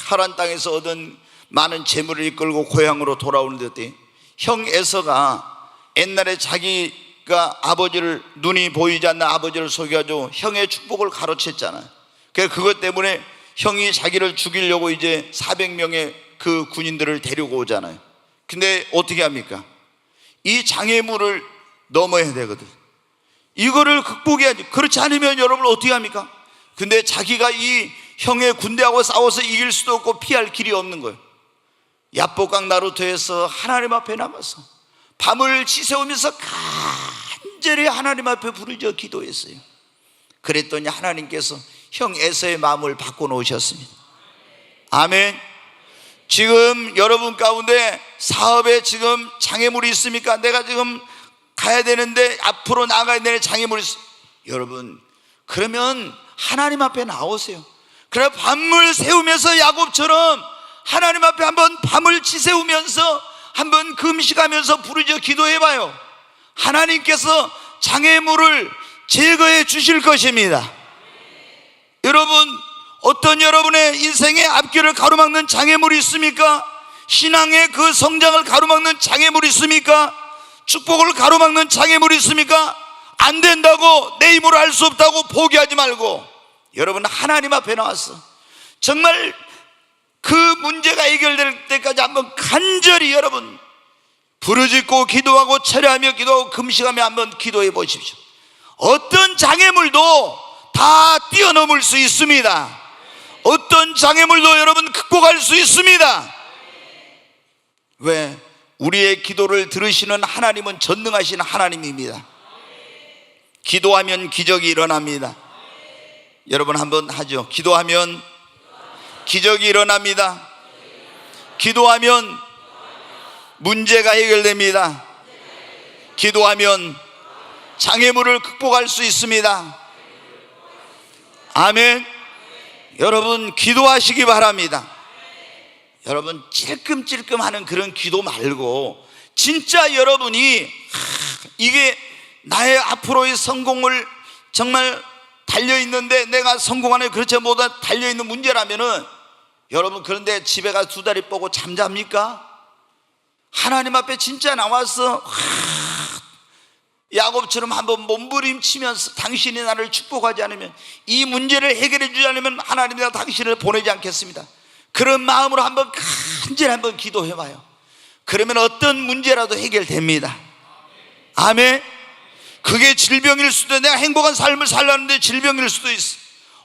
하란 땅에서 얻은 많은 재물을 이끌고 고향으로 돌아오는데 형 에서가 옛날에 자기가 아버지를, 눈이 보이지 않는 아버지를 속여가지고 형의 축복을 가로챘잖아요. 그것 때문에 형이 자기를 죽이려고 이제 400명의 그 군인들을 데리고 오잖아요. 근데 어떻게 합니까? 이 장애물을 넘어야 되거든. 이거를 극복해야지. 그렇지 않으면 여러분 어떻게 합니까? 근데 자기가 이 형의 군대하고 싸워서 이길 수도 없고 피할 길이 없는 거예요. 야복강 나루터에서 하나님 앞에 남아서 밤을 지새우면서 간절히 하나님 앞에 부르짖어 기도했어요. 그랬더니 하나님께서 형 에서의 마음을 바꿔놓으셨습니다. 아멘. 지금 여러분 가운데 사업에 지금 장애물이 있습니까? 내가 지금 가야 되는데 앞으로 나가야 되는 장애물이 있어. 여러분, 그러면 하나님 앞에 나오세요. 그래 밤을 새우면서 야곱처럼 하나님 앞에 한번 밤을 지새우면서 한번 금식하면서 부르짖어 기도해봐요. 하나님께서 장애물을 제거해 주실 것입니다. 여러분, 어떤 여러분의 인생의 앞길을 가로막는 장애물이 있습니까? 신앙의 그 성장을 가로막는 장애물이 있습니까? 축복을 가로막는 장애물이 있습니까? 안 된다고, 내 힘으로 할 수 없다고 포기하지 말고 여러분 하나님 앞에 나와서 정말 그 문제가 해결될 때까지 한번 간절히 여러분 부르짖고 기도하고 철회하며 기도하고 금식하며 한번 기도해 보십시오. 어떤 장애물도 다 뛰어넘을 수 있습니다. 어떤 장애물도 여러분 극복할 수 있습니다. 왜? 우리의 기도를 들으시는 하나님은 전능하신 하나님입니다. 기도하면 기적이 일어납니다. 여러분 한번 하죠. 기도하면 기적이 일어납니다. 기도하면 문제가 해결됩니다. 기도하면 장애물을 극복할 수 있습니다. 아멘. 여러분 기도하시기 바랍니다. 여러분 찔끔찔끔 하는 그런 기도 말고 진짜 여러분이 이게 나의 앞으로의 성공을 정말 달려있는데 내가 성공하는 그렇지 못한 달려있는 문제라면은 여러분 그런데 집에 가서 두 다리 뻗고 잠잡니까? 하나님 앞에 진짜 나와서 야곱처럼 한번 몸부림치면서 당신이 나를 축복하지 않으면, 이 문제를 해결해 주지 않으면 하나님이 당신을 보내지 않겠습니다. 그런 마음으로 한번 간절히 한번 기도해봐요. 그러면 어떤 문제라도 해결됩니다. 아멘. 그게 질병일 수도 있어. 내가 행복한 삶을 살려는데 질병일 수도 있어.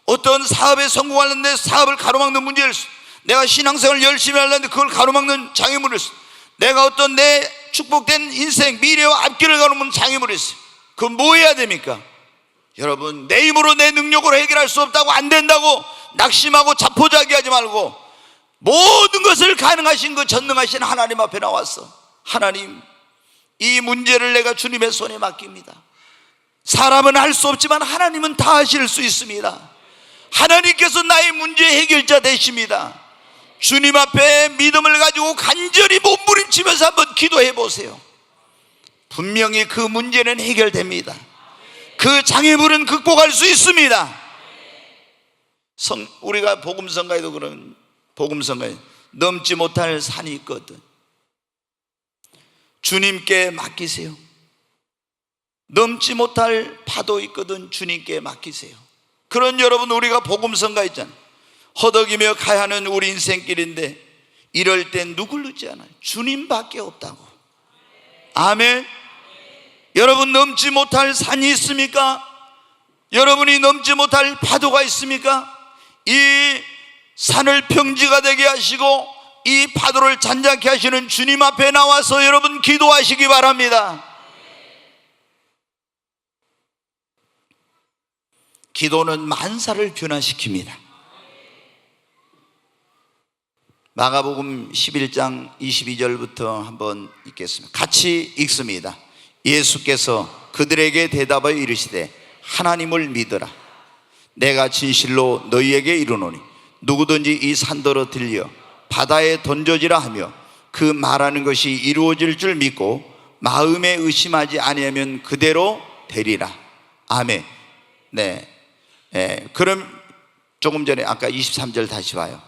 어떤 사업에 성공하는데 사업을 가로막는 문제일 수도 있어. 내가 신앙생활을 열심히 하려는데 그걸 가로막는 장애물일 수도 있어. 내가 어떤 내 축복된 인생 미래와 앞길을 가로막는 장애물이 있어요. 그건 뭐 해야 됩니까? 여러분 내 힘으로 내 능력으로 해결할 수 없다고, 안 된다고 낙심하고 자포자기하지 말고 모든 것을 가능하신 그 전능하신 하나님 앞에 나와서, 하나님 이 문제를 내가 주님의 손에 맡깁니다. 사람은 할 수 없지만 하나님은 다 하실 수 있습니다. 하나님께서 나의 문제 해결자 되십니다. 주님 앞에 믿음을 가지고 간절히 몸부림치면서 한번 기도해 보세요. 분명히 그 문제는 해결됩니다. 그 장애물은 극복할 수 있습니다. 우리가 복음성가에도 그런 복음성가에 넘지 못할 산이 있거든. 주님께 맡기세요. 넘지 못할 파도 있거든. 주님께 맡기세요. 그런 여러분 우리가 복음성가 있잖아요. 허덕이며 가야 하는 우리 인생길인데 이럴 땐 누굴 넣지 않아요? 주님밖에 없다고. 아멘. 여러분 넘지 못할 산이 있습니까? 여러분이 넘지 못할 파도가 있습니까? 이 산을 평지가 되게 하시고 이 파도를 잔잔케 하시는 주님 앞에 나와서 여러분 기도하시기 바랍니다. 기도는 만사를 변화시킵니다. 마가복음 11장 22절부터 한번 읽겠습니다. 같이 읽습니다. 예수께서 그들에게 대답하여 이르시되 하나님을 믿으라. 내가 진실로 너희에게 이르노니 누구든지 이 산더러 들려 바다에 던져지라 하며 그 말하는 것이 이루어질 줄 믿고 마음에 의심하지 아니하면 그대로 되리라. 아멘. 네. 그럼 조금 전에 아까 23절 다시 봐요.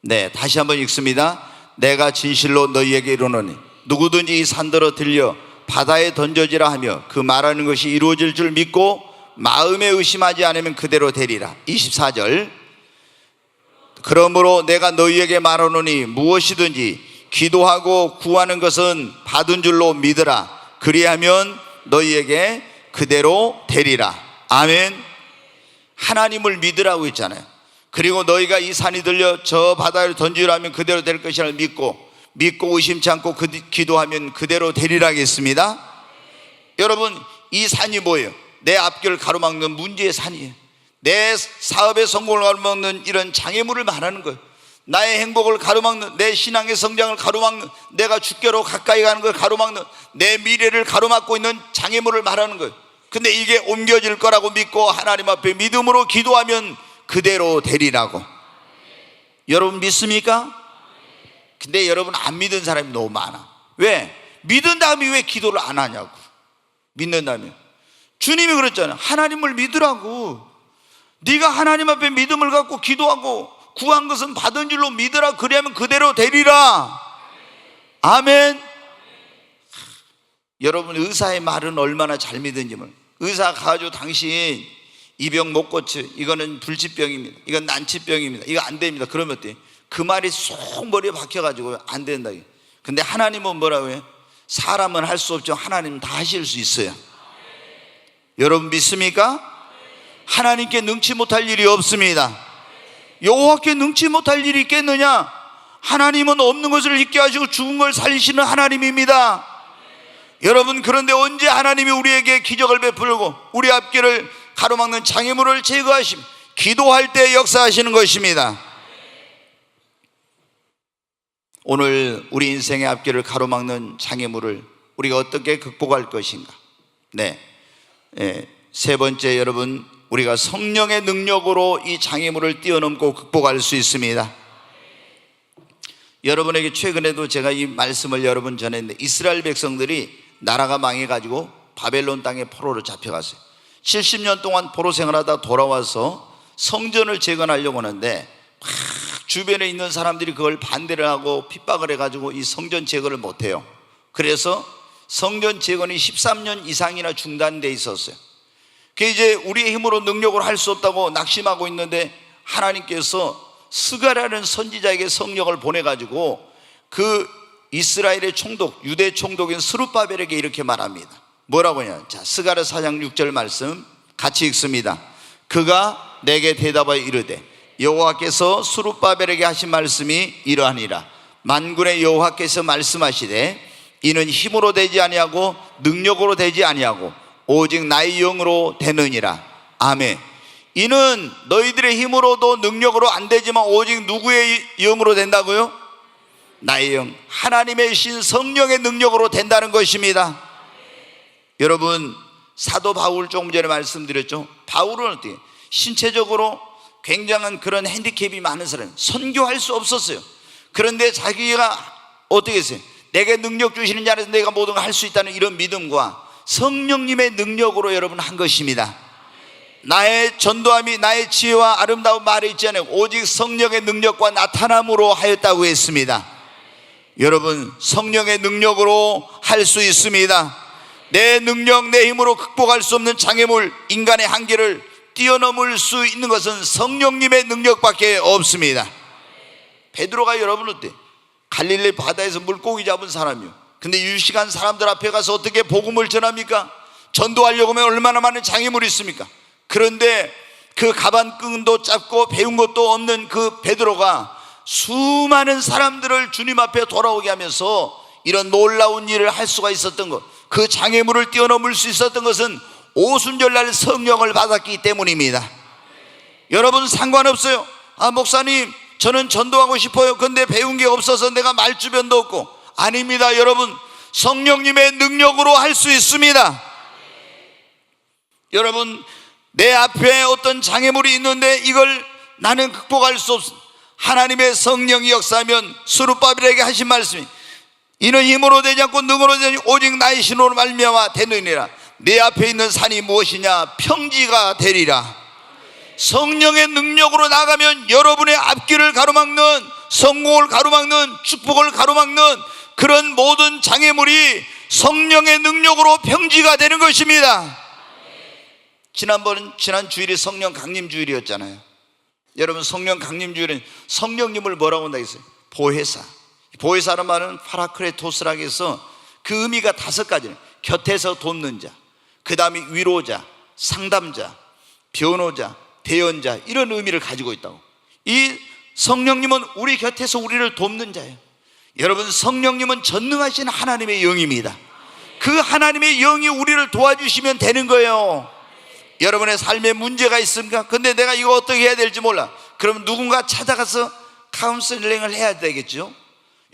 네, 다시 한번 읽습니다. 내가 진실로 너희에게 이르노니 누구든지 이 산더러 들려 바다에 던져지라 하며 그 말하는 것이 이루어질 줄 믿고 마음에 의심하지 않으면 그대로 되리라. 24절. 그러므로 내가 너희에게 말하노니 무엇이든지 기도하고 구하는 것은 받은 줄로 믿으라. 그리하면 너희에게 그대로 되리라. 아멘. 하나님을 믿으라고 했잖아요. 그리고 너희가 이 산이 들려 저 바다로 던지라면 그대로 될 것이라 믿고 의심치 않고 기도하면 그대로 되리라 하겠습니다. 여러분, 이 산이 뭐예요? 내 앞길을 가로막는 문제의 산이에요. 내 사업의 성공을 가로막는 이런 장애물을 말하는 거예요. 나의 행복을 가로막는, 내 신앙의 성장을 가로막는, 내가 주께로 가까이 가는 걸 가로막는, 내 미래를 가로막고 있는 장애물을 말하는 거예요. 근데 이게 옮겨질 거라고 믿고 하나님 앞에 믿음으로 기도하면 그대로 되리라고. 여러분 믿습니까? 근데 여러분 안 믿은 사람이 너무 많아. 왜? 믿은 다음에 왜 기도를 안 하냐고. 믿는다면 주님이 그랬잖아요. 하나님을 믿으라고. 네가 하나님 앞에 믿음을 갖고 기도하고 구한 것은 받은 줄로 믿으라. 그리하면 그대로 되리라. 아멘. 여러분, 의사의 말은 얼마나 잘 믿은지 몰라요. 의사가 가가지고 당신 이 병 못 고쳐, 이거는 불치병입니다, 이건 난치병입니다, 이거 안 됩니다, 그러면 어때요? 그 말이 쏙 머리에 박혀가지고 안 된다. 근데 하나님은 뭐라고 해요? 사람은 할 수 없죠, 하나님은 다 하실 수 있어요. 여러분 믿습니까? 하나님께 능치 못할 일이 없습니다. 여호와께 능치 못할 일이 있겠느냐? 하나님은 없는 것을 있게 하시고 죽은 걸 살리시는 하나님입니다. 여러분, 그런데 언제 하나님이 우리에게 기적을 베풀고 우리 앞길을 가로막는 장애물을 제거하시며 기도할 때 역사하시는 것입니다. 오늘 우리 인생의 앞길을 가로막는 장애물을 우리가 어떻게 극복할 것인가? 세 번째, 여러분, 우리가 성령의 능력으로 이 장애물을 뛰어넘고 극복할 수 있습니다. 여러분에게 최근에도 제가 이 말씀을 여러 번 전했는데, 이스라엘 백성들이 나라가 망해가지고 바벨론 땅에 포로로 잡혀갔어요. 70년 동안 포로 생활하다 돌아와서 성전을 재건하려고 하는데 막 주변에 있는 사람들이 그걸 반대를 하고 핍박을 해가지고 이 성전 재건을 못해요. 그래서 성전 재건이 13년 이상이나 중단돼 있었어요. 그게 이제 우리의 힘으로 능력으로 할 수 없다고 낙심하고 있는데, 하나님께서 스가랴라는 선지자에게 성령을 보내가지고 그 이스라엘의 총독, 유대 총독인 스룹바벨에게 이렇게 말합니다. 뭐라고 하냐? 자, 스가랴 4장 6절 말씀 같이 읽습니다. 그가 내게 대답하여 이르되 여호와께서 스룹바벨에게 하신 말씀이 이러하니라. 만군의 여호와께서 말씀하시되 이는 힘으로 되지 아니하고 능력으로 되지 아니하고 오직 나의 영으로 되느니라. 아멘. 이는 너희들의 힘으로도 능력으로 안 되지만 오직 누구의 영으로 된다고요? 나의 영, 하나님의 신 성령의 능력으로 된다는 것입니다. 여러분, 사도 바울 조금 전에 말씀드렸죠. 바울은 어떻게 신체적으로 굉장한 그런 핸디캡이 많은 사람, 선교할 수 없었어요. 그런데 자기가 어떻게 했어요? 내게 능력 주시는 자라서 내가 모든 걸 할 수 있다는 이런 믿음과 성령님의 능력으로 여러분 한 것입니다. 나의 전도함이 나의 지혜와 아름다운 말이 있지 않아요. 오직 성령의 능력과 나타남으로 하였다고 했습니다. 여러분, 성령의 능력으로 할 수 있습니다. 내 능력, 내 힘으로 극복할 수 없는 장애물, 인간의 한계를 뛰어넘을 수 있는 것은 성령님의 능력밖에 없습니다. 베드로가 여러분 어때? 갈릴리 바다에서 물고기 잡은 사람이요. 근데 유식한 사람들 앞에 가서 어떻게 복음을 전합니까? 전도하려고 하면 얼마나 많은 장애물이 있습니까? 그런데 그 가방끈도 짧고 배운 것도 없는 그 베드로가 수많은 사람들을 주님 앞에 돌아오게 하면서 이런 놀라운 일을 할 수가 있었던 것, 그 장애물을 뛰어넘을 수 있었던 것은 오순절날 성령을 받았기 때문입니다. 여러분, 상관없어요. 아, 목사님, 저는 전도하고 싶어요. 근데 배운 게 없어서 내가 말주변도 없고. 아닙니다. 여러분, 성령님의 능력으로 할 수 있습니다. 여러분, 내 앞에 어떤 장애물이 있는데 이걸 나는 극복할 수 없습니다. 하나님의 성령이 역사하면 스룹바벨에게 하신 말씀이 이는 힘으로 되지 않고 능으로 되지 오직 나의 신으로 말미암아 되느니라. 내 앞에 있는 산이 무엇이냐? 평지가 되리라. 성령의 능력으로 나가면 여러분의 앞길을 가로막는, 성공을 가로막는, 축복을 가로막는 그런 모든 장애물이 성령의 능력으로 평지가 되는 것입니다. 지난 주일이 성령 강림 주일이었잖아요. 여러분, 성령 강림 주일은 성령님을 뭐라고 한다 했어요? 보혜사. 보혜사라는 말은 파라크레토스라고 해서 그 의미가 5가지는 곁에서 돕는 자, 그 다음에 위로자, 상담자, 변호자, 대언자, 이런 의미를 가지고 있다고. 이 성령님은 우리 곁에서 우리를 돕는 자예요. 여러분, 성령님은 전능하신 하나님의 영입니다. 그 하나님의 영이 우리를 도와주시면 되는 거예요. 여러분의 삶에 문제가 있습니까? 근데 내가 이거 어떻게 해야 될지 몰라. 그럼 누군가 찾아가서 카운슬링을 해야 되겠죠.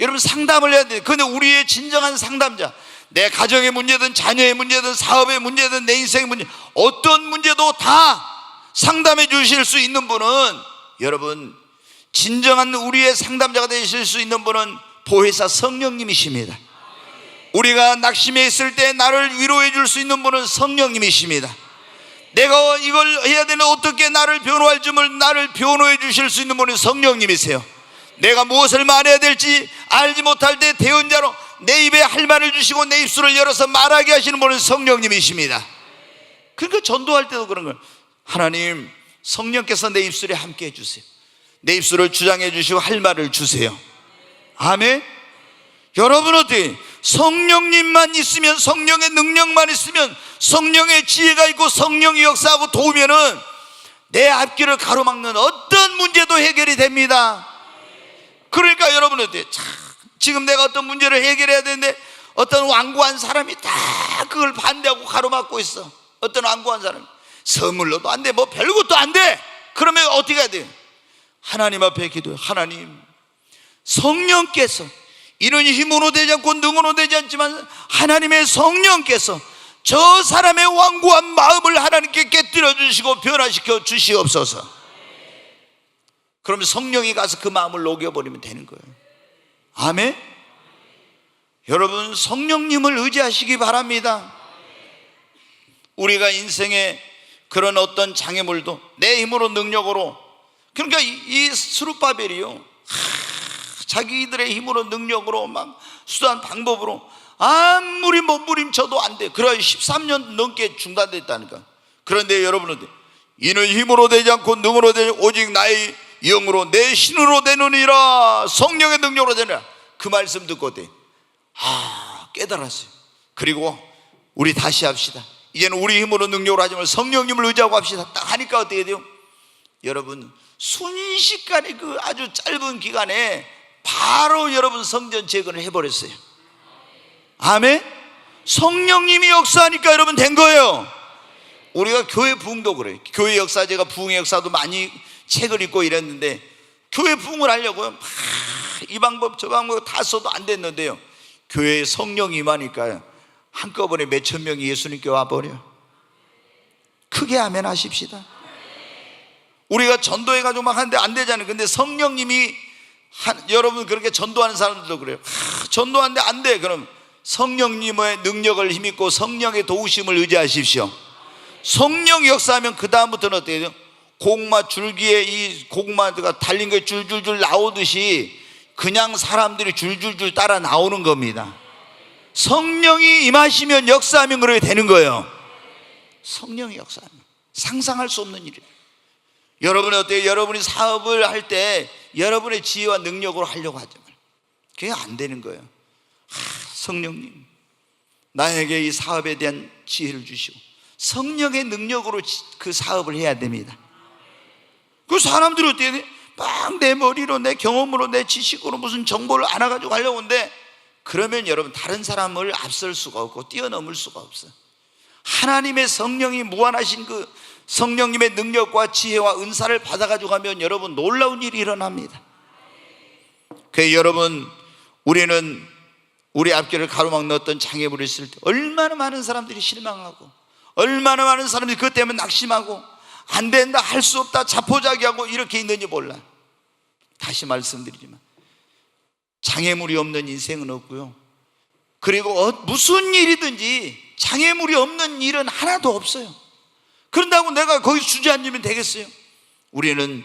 여러분, 상담을 해야 돼요. 근데 우리의 진정한 상담자, 내 가정의 문제든 자녀의 문제든 사업의 문제든 내 인생의 문제, 어떤 문제도 다 상담해 주실 수 있는 분은, 여러분, 진정한 우리의 상담자가 되실 수 있는 분은 보혜사 성령님이십니다. 우리가 낙심해 있을 때 나를 위로해 줄 수 있는 분은 성령님이십니다. 내가 이걸 해야 되는, 어떻게 나를 변호할 점을 나를 변호해 주실 수 있는 분은 성령님이세요. 내가 무엇을 말해야 될지 알지 못할 때 대언자로 내 입에 할 말을 주시고 내 입술을 열어서 말하게 하시는 분은 성령님이십니다. 그러니까 전도할 때도 그런 거예요. 하나님, 성령께서 내 입술에 함께 해주세요. 내 입술을 주장해 주시고 할 말을 주세요. 아멘. 여러분, 어때요? 성령님만 있으면, 성령의 능력만 있으면, 성령의 지혜가 있고 성령이 역사하고 도우면은 내 앞길을 가로막는 어떤 문제도 해결이 됩니다. 그러니까 여러분, 어때요? 지금 내가 어떤 문제를 해결해야 되는데 어떤 완고한 사람이 다 그걸 반대하고 가로막고 있어. 어떤 완고한 사람이 선물로도 안 돼, 뭐 별것도 안 돼. 그러면 어떻게 해야 돼요? 하나님 앞에 기도해. 하나님, 성령께서, 이런 힘으로 되지 않고 능으로 되지 않지만 하나님의 성령께서 저 사람의 완고한 마음을 하나님께 깨뜨려 주시고 변화시켜 주시옵소서. 그러면 성령이 가서 그 마음을 녹여버리면 되는 거예요. 아멘. 여러분, 성령님을 의지하시기 바랍니다. 우리가 인생에 그런 어떤 장애물도 내 힘으로, 능력으로, 그러니까 이 스룹바벨이요, 자기들의 힘으로, 능력으로, 막 수단 방법으로 아무리 몸부림쳐도 안 돼. 그래야 13년 넘게 중단됐다니까. 그런데 여러분은 이는 힘으로 되지 않고 능으로 되지 오직 나의 영으로 내 신으로 되느니라. 성령의 능력으로 되느니라. 그 말씀 듣고 깨달았어요. 그리고 우리 다시 합시다. 이제는 우리 힘으로 능력으로 하지 말고 성령님을 의지하고 합시다. 딱 하니까 어떻게 돼요? 여러분, 순식간에 그 아주 짧은 기간에 바로 여러분 성전 재건을 해버렸어요. 아멘. 성령님이 역사하니까 여러분 된 거예요. 우리가 교회 부흥도 그래요. 교회 역사, 제가 부흥의 역사도 많이 책을 읽고 이랬는데, 교회 부흥을 하려고요, 이 방법 저 방법 다 써도 안 됐는데요, 교회에 성령이 임하니까요, 한꺼번에 몇천 명이 예수님께 와버려. 크게 아멘 하십시다. 우리가 전도해가지고 막 하는데 안 되잖아요. 근데 성령님이 여러분, 그렇게 전도하는 사람들도 그래요. 전도하는데 안 돼. 그럼 성령님의 능력을 힘입고 성령의 도우심을 의지하십시오. 성령 역사하면 그 다음부터는 어떻게 돼요? 고구마 줄기에 이 고구마가 달린 게 줄줄줄 나오듯이 그냥 사람들이 줄줄줄 따라 나오는 겁니다. 성령이 임하시면, 역사하면 그렇게 되는 거예요. 성령이 역사하면 상상할 수 없는 일이에요. 여러분은 어때요? 여러분이 사업을 할 때 여러분의 지혜와 능력으로 하려고 하지만 그게 안 되는 거예요. 성령님, 나에게 이 사업에 대한 지혜를 주시고 성령의 능력으로 그 사업을 해야 됩니다. 그 사람들이 어떻게 돼? 막 내 머리로, 내 경험으로, 내 지식으로 무슨 정보를 알아가지고 하려고 하는데, 그러면 여러분 다른 사람을 앞설 수가 없고 뛰어넘을 수가 없어요. 하나님의 성령이 무한하신 그 성령님의 능력과 지혜와 은사를 받아가지고 하면 여러분 놀라운 일이 일어납니다. 그래서 여러분, 우리는 우리 앞길을 가로막는 어떤 장애물이 있을 때 얼마나 많은 사람들이 실망하고, 얼마나 많은 사람들이 그것 때문에 낙심하고 안 된다, 할 수 없다, 자포자기하고 이렇게 있는지 몰라. 다시 말씀드리지만 장애물이 없는 인생은 없고요, 그리고 무슨 일이든지 장애물이 없는 일은 하나도 없어요. 그런다고 내가 거기 주저앉으면 되겠어요? 우리는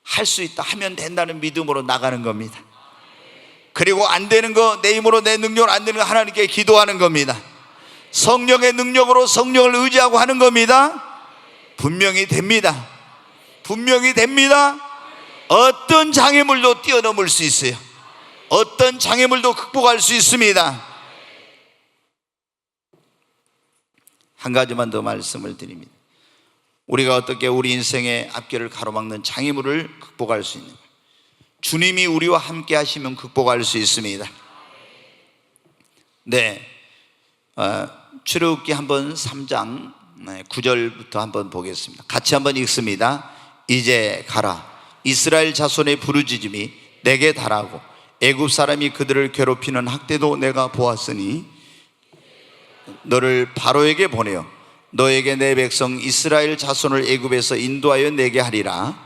할 수 있다, 하면 된다는 믿음으로 나가는 겁니다. 그리고 안 되는 거, 내 힘으로, 내 능력으로 안 되는 거 하나님께 기도하는 겁니다. 성령의 능력으로 성령을 의지하고 하는 겁니다. 분명히 됩니다. 분명히 됩니다. 어떤 장애물도 뛰어넘을 수 있어요. 어떤 장애물도 극복할 수 있습니다. 한 가지만 더 말씀을 드립니다. 우리가 어떻게 우리 인생의 앞길을 가로막는 장애물을 극복할 수 있는가? 주님이 우리와 함께 하시면 극복할 수 있습니다. 네, 출애굽기 한번 3장 9절부터 한번 보겠습니다. 같이 한번 읽습니다. 이제 가라. 이스라엘 자손의 부르짖음이 내게 달하고 애굽 사람이 그들을 괴롭히는 학대도 내가 보았으니 너를 바로에게 보내어 너에게 내 백성 이스라엘 자손을 애굽에서 인도하여 내게 하리라.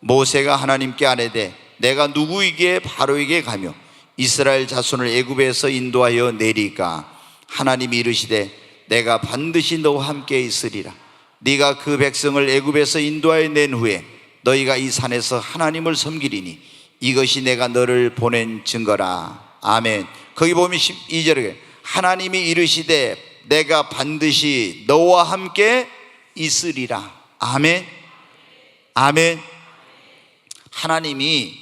모세가 하나님께 아뢰되 내가 누구에게 바로에게 가며 이스라엘 자손을 애굽에서 인도하여 내리까? 하나님이 이르시되 내가 반드시 너와 함께 있으리라. 네가 그 백성을 애굽에서 인도하여 낸 후에 너희가 이 산에서 하나님을 섬기리니 이것이 내가 너를 보낸 증거라. 아멘. 거기 보면 12절에 하나님이 이르시되 내가 반드시 너와 함께 있으리라. 아멘. 아멘. 하나님이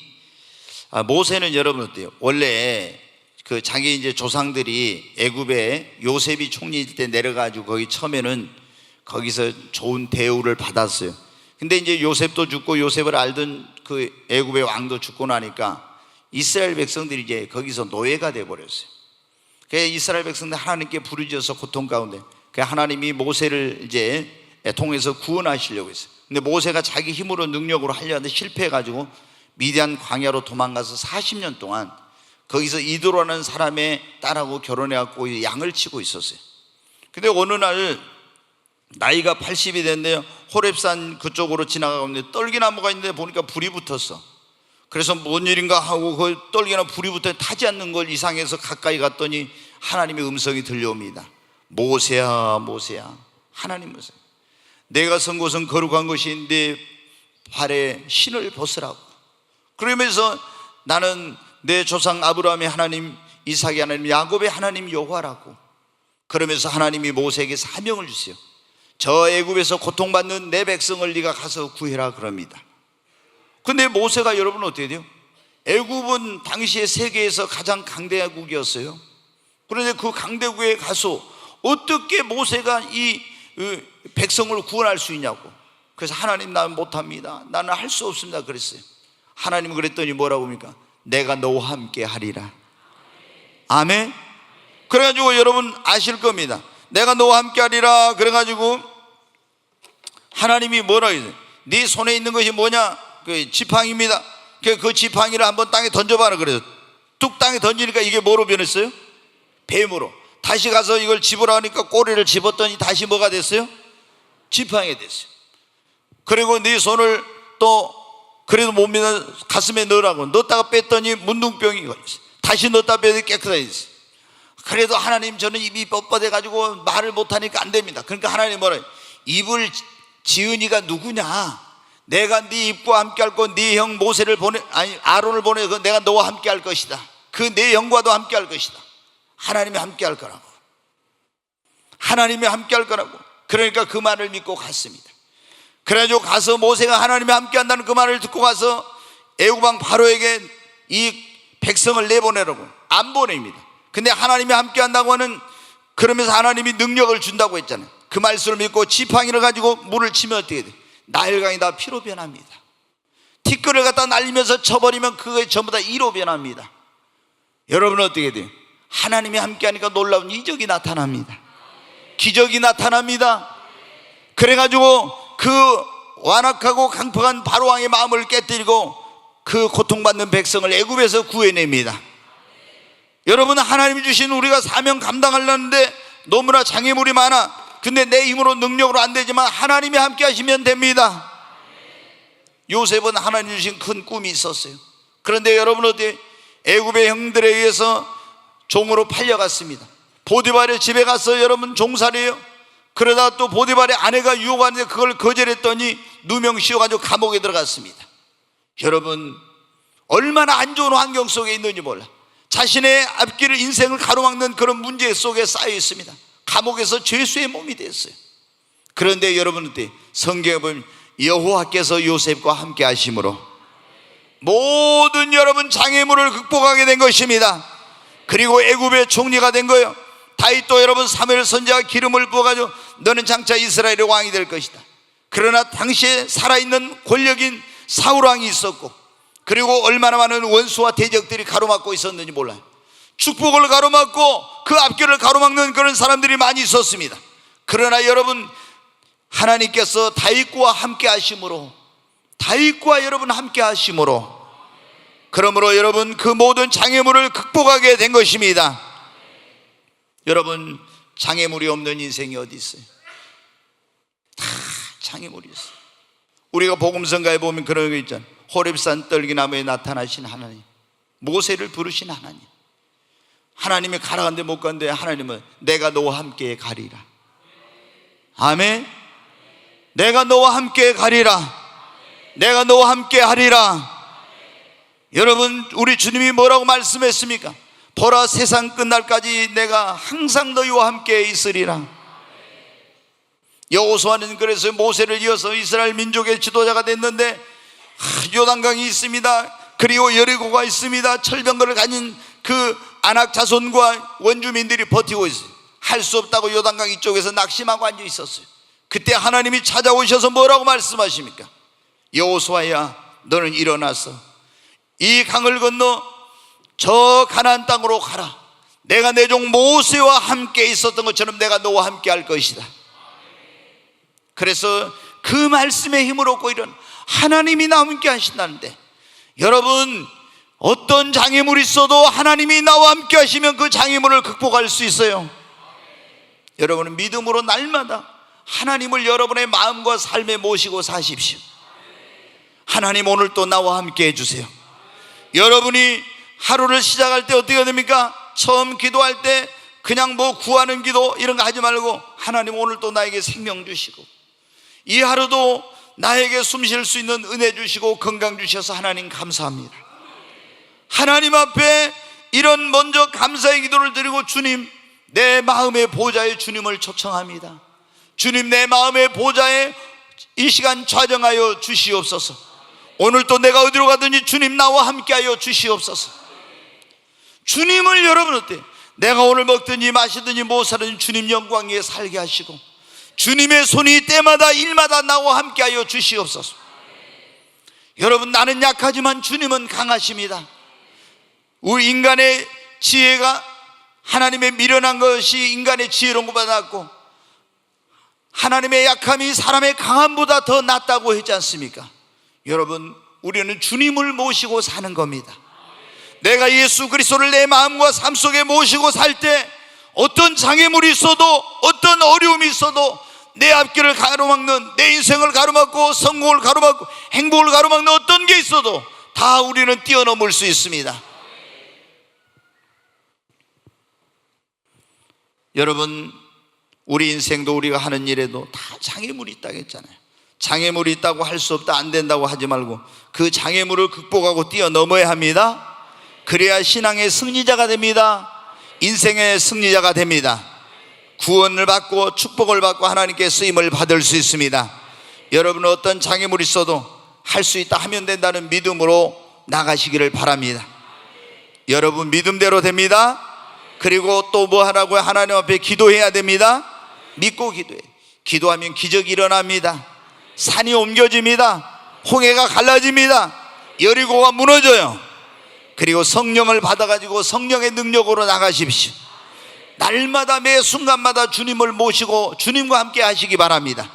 모세는 여러분 어때요? 원래 그 자기 이제 조상들이 애굽에 요셉이 총리일 때 내려가지고 거기 처음에는 거기서 좋은 대우를 받았어요. 근데 이제 요셉도 죽고 요셉을 알던 그 애굽의 왕도 죽고 나니까 이스라엘 백성들이 이제 거기서 노예가 돼 버렸어요. 그래서 이스라엘 백성들 하나님께 부르짖어서 고통 가운데 하나님이 모세를 이제 통해서 구원하시려고 했어요. 근데 모세가 자기 힘으로 능력으로 하려 하는데 실패해가지고 미디안 광야로 도망가서 40년 동안 거기서 이도라는 사람의 딸하고 결혼해갖고 양을 치고 있었어요. 근데 어느 날 나이가 80이 됐는데요, 호렙산 그쪽으로 지나가고 있는데 떨기나무가 있는데 보니까 불이 붙었어. 그래서 뭔 일인가 하고 그 떨기나무 불이 붙어 타지 않는 걸 이상해서 가까이 갔더니 하나님의 음성이 들려옵니다. 모세야 모세야. 하나님 모세야, 내가 선 곳은 거룩한 것이 내 발에 신을 벗으라고. 그러면서 나는 내 조상 아브라함의 하나님, 이삭의 하나님, 야곱의 하나님 여호와라고. 그러면서 하나님이 모세에게 사명을 주세요. 저 애굽에서 고통받는 내 백성을 네가 가서 구해라 그럽니다. 근데 모세가 여러분 어떻게 돼요? 애굽은 당시에 세계에서 가장 강대국이었어요. 그런데 그 강대국에 가서 어떻게 모세가 이 백성을 구원할 수 있냐고. 그래서 하나님 나는 못합니다, 나는 할 수 없습니다 그랬어요. 하나님은 그랬더니 뭐라고 합니까? 내가 너와 함께 하리라. 아멘. 그래가지고 여러분 아실 겁니다. 내가 너와 함께 하리라. 그래가지고 하나님이 뭐라고 해요? 네 손에 있는 것이 뭐냐? 그 지팡이입니다. 그 지팡이를 한번 땅에 던져봐라 그래서 뚝 땅에 던지니까 이게 뭐로 변했어요? 뱀으로. 다시 가서 이걸 집으라 하니까 꼬리를 집었더니 다시 뭐가 됐어요? 지팡이가 됐어요. 그리고 네 손을 또 그래도 못 믿어 가슴에 넣으라고 넣었다가 뺐더니 문둥병이 걸렸어요. 다시 넣었다 빼더니 깨끗하게 됐어요. 그래도 하나님 저는 입이 뻣뻣해 가지고 말을 못하니까 안 됩니다. 그러니까 하나님 뭐라 해요? 입을 지은이가 누구냐? 내가 네 입과 함께 할 거, 네 형 모세를 보내, 아니 아론을 보내서 내가 너와 함께 할 것이다. 그 내 형과도 함께 할 것이다. 하나님이 함께 할 거라고. 하나님이 함께 할 거라고. 그러니까 그 말을 믿고 갔습니다. 그래가지고 가서 모세가 하나님이 함께 한다는 그 말을 듣고 가서 애굽왕 바로에게 이 백성을 내보내라고. 안 보냅니다. 근데 하나님이 함께 한다고 하는, 그러면서 하나님이 능력을 준다고 했잖아요. 그 말씀을 믿고 지팡이를 가지고 물을 치면 어떻게 돼? 나일강이 다 피로 변합니다. 티끌을 갖다 날리면서 쳐버리면 그게 전부 다 이로 변합니다. 여러분은 어떻게 돼요? 하나님이 함께 하니까 놀라운 이적이 나타납니다. 기적이 나타납니다. 그래가지고 그 완악하고 강팍한 바로왕의 마음을 깨뜨리고 그 고통받는 백성을 애굽에서 구해냅니다. 여러분, 하나님이 주신 우리가 사명 감당하려는데 너무나 장애물이 많아. 근데 내 힘으로 능력으로 안 되지만 하나님이 함께 하시면 됩니다. 요셉은 하나님 주신 큰 꿈이 있었어요. 그런데 여러분 어때요? 애굽의 형들에 의해서 종으로 팔려갔습니다. 보디발의 집에 가서 여러분 종살이에요. 그러다 또 보디발의 아내가 유혹하는데 그걸 거절했더니 누명 씌워가지고 감옥에 들어갔습니다. 여러분 얼마나 안 좋은 환경 속에 있는지 몰라. 자신의 앞길을, 인생을 가로막는 그런 문제 속에 쌓여 있습니다. 감옥에서 죄수의 몸이 됐어요. 그런데 여러분 어때? 성경에 보면 여호와께서 요셉과 함께 하심으로 모든 여러분 장애물을 극복하게 된 것입니다. 그리고 애굽의 총리가 된 거예요. 다윗도 여러분 사무엘 선지자가 기름을 부어가지고 너는 장차 이스라엘의 왕이 될 것이다. 그러나 당시에 살아있는 권력인 사울 왕이 있었고, 그리고 얼마나 많은 원수와 대적들이 가로막고 있었는지 몰라요. 축복을 가로막고 그 앞길을 가로막는 그런 사람들이 많이 있었습니다. 그러나 여러분, 하나님께서 다윗과 함께 하심으로, 다윗과 여러분 함께 하심으로, 그러므로 여러분 그 모든 장애물을 극복하게 된 것입니다. 여러분, 장애물이 없는 인생이 어디 있어요? 다 장애물이 있어요. 우리가 복음성가에 보면 그런 거 있잖아요. 호렙산 떨기나무에 나타나신 하나님, 모세를 부르신 하나님. 하나님이 가라 간데 못 간데 하나님은 내가 너와 함께 가리라. 아멘. 내가 너와 함께 가리라. 내가 너와 함께 하리라. 여러분, 우리 주님이 뭐라고 말씀했습니까? 보라, 세상 끝날까지 내가 항상 너희와 함께 있으리라. 여호수아는 그래서 모세를 이어서 이스라엘 민족의 지도자가 됐는데, 요단강이 있습니다. 그리고 여리고가 있습니다. 철병거를 가진 그 아낙 자손과 원주민들이 버티고 있어요. 할 수 없다고 요단강 이쪽에서 낙심하고 앉아 있었어요. 그때 하나님이 찾아오셔서 뭐라고 말씀하십니까? 여호수아야, 너는 일어나서 이 강을 건너 저 가나안 땅으로 가라. 내가 내 종 모세와 함께 있었던 것처럼 내가 너와 함께 할 것이다. 그래서 그 말씀에 힘을 얻고 일어나 하나님이 나와 함께 하신다는데, 여러분, 어떤 장애물이 있어도 하나님이 나와 함께 하시면 그 장애물을 극복할 수 있어요. 여러분은 믿음으로 날마다 하나님을 여러분의 마음과 삶에 모시고 사십시오. 하나님, 오늘 또 나와 함께 해주세요. 여러분이 하루를 시작할 때 어떻게 됩니까? 처음 기도할 때 그냥 뭐 구하는 기도 이런 거 하지 말고, 하나님 오늘 또 나에게 생명 주시고 이 하루도 나에게 숨 쉴 수 있는 은혜 주시고 건강 주셔서 하나님 감사합니다. 하나님 앞에 이런 먼저 감사의 기도를 드리고, 주님, 내 마음의 보좌에 주님을 초청합니다. 주님, 내 마음의 보좌에 이 시간 좌정하여 주시옵소서. 오늘 또 내가 어디로 가든지 주님 나와 함께하여 주시옵소서. 주님을 여러분 어때요? 내가 오늘 먹든지 마시든지 못 살든지 주님 영광 위에 살게 하시고, 주님의 손이 때마다 일마다 나와 함께하여 주시옵소서. 여러분, 나는 약하지만 주님은 강하십니다. 우리 인간의 지혜가 하나님의 미련한 것이 인간의 지혜로운 것보다 낫고, 하나님의 약함이 사람의 강함보다 더 낫다고 했지 않습니까? 여러분, 우리는 주님을 모시고 사는 겁니다. 내가 예수 그리스도를 내 마음과 삶 속에 모시고 살 때 어떤 장애물이 있어도, 어떤 어려움이 있어도 내 앞길을 가로막는, 내 인생을 가로막고 성공을 가로막고 행복을 가로막는 어떤 게 있어도 다 우리는 뛰어넘을 수 있습니다. 여러분, 우리 인생도 우리가 하는 일에도 다 장애물이 있다고 했잖아요. 장애물이 있다고 할 수 없다, 안 된다고 하지 말고 그 장애물을 극복하고 뛰어넘어야 합니다. 그래야 신앙의 승리자가 됩니다. 인생의 승리자가 됩니다. 구원을 받고 축복을 받고 하나님께 쓰임을 받을 수 있습니다. 여러분은 어떤 장애물이 있어도 할 수 있다, 하면 된다는 믿음으로 나가시기를 바랍니다. 여러분, 믿음대로 됩니다. 그리고 또 뭐 하라고요? 하나님 앞에 기도해야 됩니다. 믿고 기도해. 기도하면 기적이 일어납니다. 산이 옮겨집니다. 홍해가 갈라집니다. 여리고가 무너져요. 그리고 성령을 받아가지고 성령의 능력으로 나가십시오. 날마다 매 순간마다 주님을 모시고 주님과 함께 하시기 바랍니다.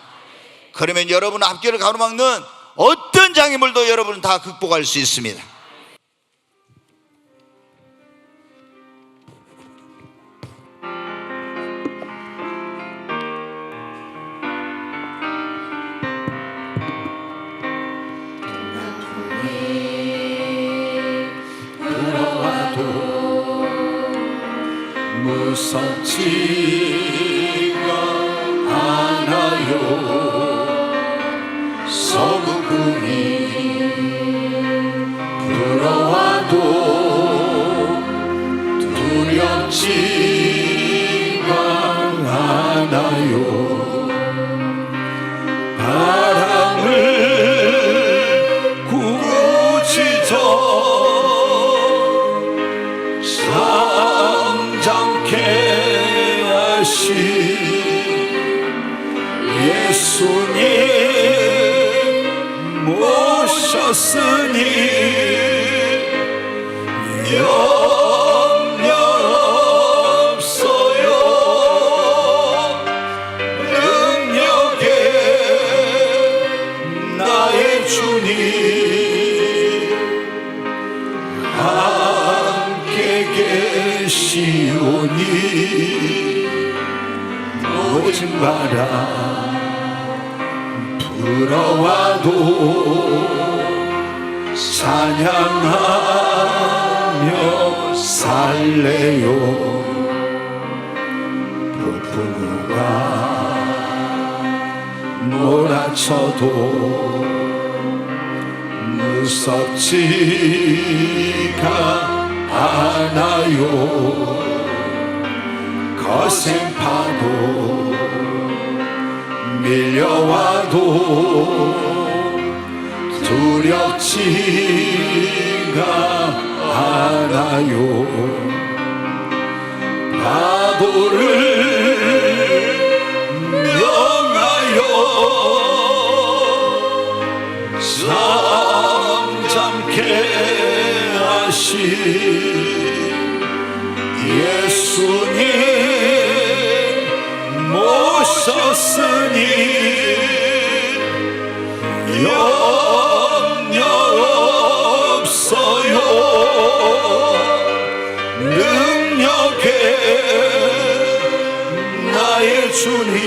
그러면 여러분 앞길을 가로막는 어떤 장애물도 여러분은 다 극복할 수 있습니다. 무섭지가 않아요. 서구군이 불어와도 두렵지가 않아요. 바람을 구치죠 예수님 모셨으니 염려 없어요. 능력에 나의 주님 함께 계시오니 모든 바람 불어와도 찬양하며 살래요. 폭풍우가 몰아쳐도 무섭지가 않아요. 거센 파도 밀려와도 두렵지가 않아요. 파도를 명하여 잠잠케 하신 예수님 모셨으니 염려 없어요. 능력에 나의 주님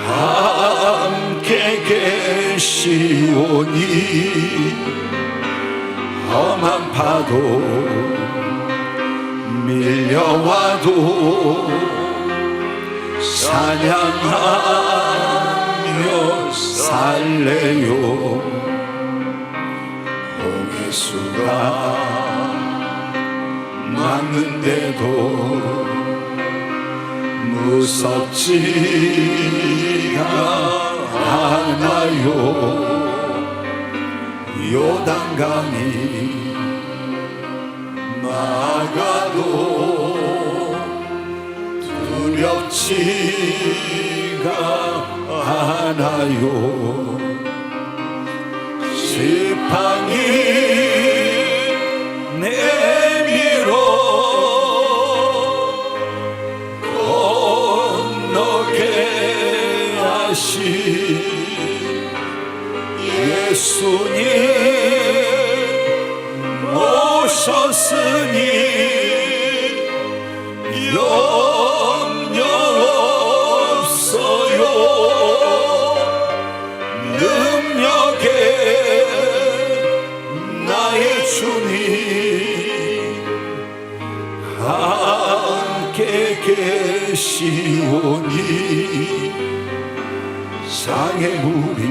함께 계시오니 험한 파도 밀려와도 찬양하며 살래요. 홍해수가 막는데도 무섭지가 않아요. 요단강이 막아도 두렵지가 않아요. 지팡이 내밀어 건너게 하신 예수님 모셨으니 염려 없어요. 능력에 나의 주님 함께 계시오니 장애물이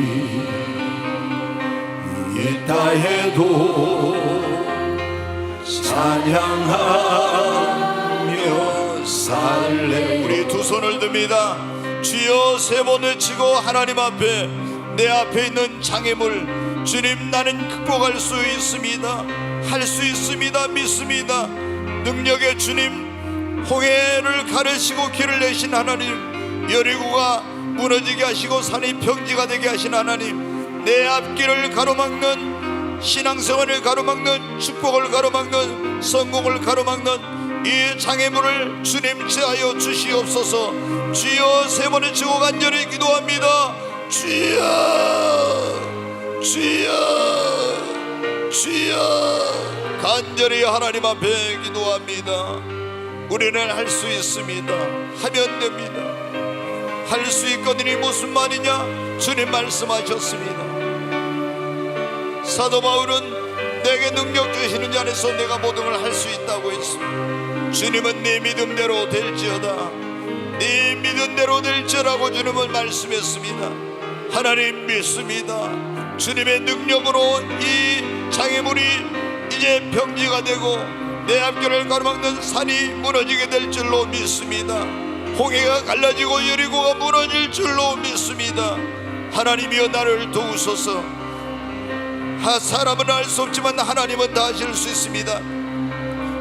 있다 해도 찬양하며 살래. 우리 두 손을 듭니다. 주여 세 번 외치고 하나님 앞에 내 앞에 있는 장애물 주님 나는 극복할 수 있습니다. 할 수 있습니다. 믿습니다. 능력의 주님 홍해를 가르시고 길을 내신 하나님 여리고가 무너지게 하시고 산이 평지가 되게 하신 하나님 내 앞길을 가로막는 신앙생활을 가로막는 축복을 가로막는 성공을 가로막는 이 장애물을 주님 제하여 주시옵소서. 주여 세 번을 치고 간절히 기도합니다. 주여 주여 주여 간절히 하나님 앞에 기도합니다. 우리는 할 수 있습니다. 하면 됩니다. 할 수 있거든이 무슨 말이냐? 주님 말씀하셨습니다. 사도 바울은 내게 능력 주시는 자 안에서 내가 모든 걸 할 수 있다고 했습니다. 주님은 네 믿음대로 될지어다, 네 믿음대로 될지라고 주님은 말씀했습니다. 하나님 믿습니다. 주님의 능력으로 이 장애물이 이제 평지가 되고 내 앞길을 가로막는 산이 무너지게 될 줄로 믿습니다. 홍해가 갈라지고 여리고가 무너질 줄로 믿습니다. 하나님이여 나를 도우소서. 사람은 알 수 없지만 하나님은 다 하실 수 있습니다.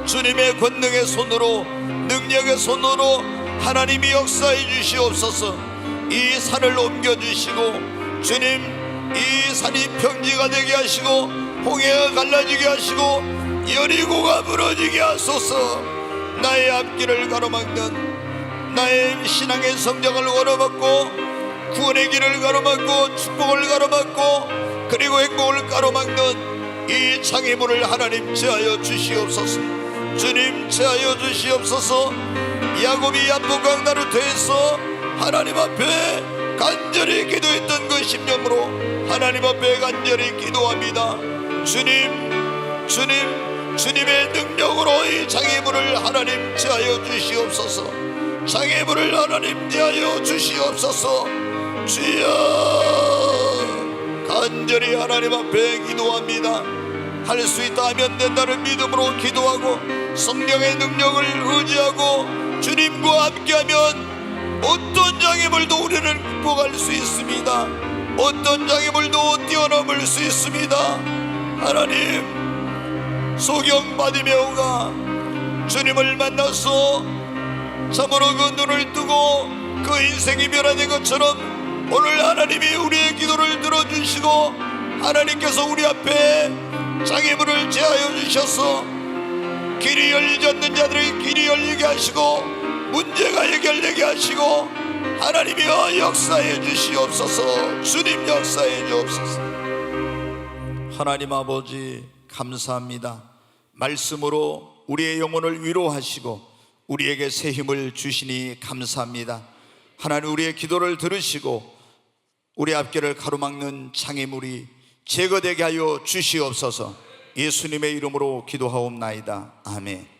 주님의 권능의 손으로 능력의 손으로 하나님이 역사해 주시옵소서. 이 산을 옮겨주시고 주님, 이 산이 평지가 되게 하시고 홍해가 갈라지게 하시고 여리고가 무너지게 하소서. 나의 앞길을 가로막는, 나의 신앙의 성장을 가로막고 구원의 길을 가로막고 축복을 가로막고 그리고 행복을 가로막는 이 장애물을 하나님 제하여 주시옵소서. 주님 제하여 주시옵소서. 야곱이 야복강 나루터에서 하나님 앞에 간절히 기도했던 그 심령으로 하나님 앞에 간절히 기도합니다. 주님, 주님, 주님의 능력으로 이 장애물을 하나님 제하여 주시옵소서. 장애물을 하나님 제하여 주시옵소서. 주여, 간절히 하나님 앞에 기도합니다. 할 수 있다 하면 된다는 믿음으로 기도하고 성령의 능력을 의지하고 주님과 함께하면 어떤 장애물도 우리는 극복할 수 있습니다. 어떤 장애물도 뛰어넘을 수 있습니다. 하나님, 소경 바디메오가 주님을 만나서 참으로 그 눈을 뜨고 그 인생이 변화된 것처럼 오늘 하나님이 우리의 기도를 들어주시고 하나님께서 우리 앞에 장애물을 제하여 주셔서 길이 열리지 않는 자들의 길이 열리게 하시고 문제가 해결되게 하시고 하나님이여 역사해 주시옵소서. 주님 역사해 주옵소서. 하나님 아버지 감사합니다. 말씀으로 우리의 영혼을 위로하시고 우리에게 새 힘을 주시니 감사합니다. 하나님, 우리의 기도를 들으시고 우리 앞길을 가로막는 장애물이 제거되게 하여 주시옵소서. 예수님의 이름으로 기도하옵나이다. 아멘.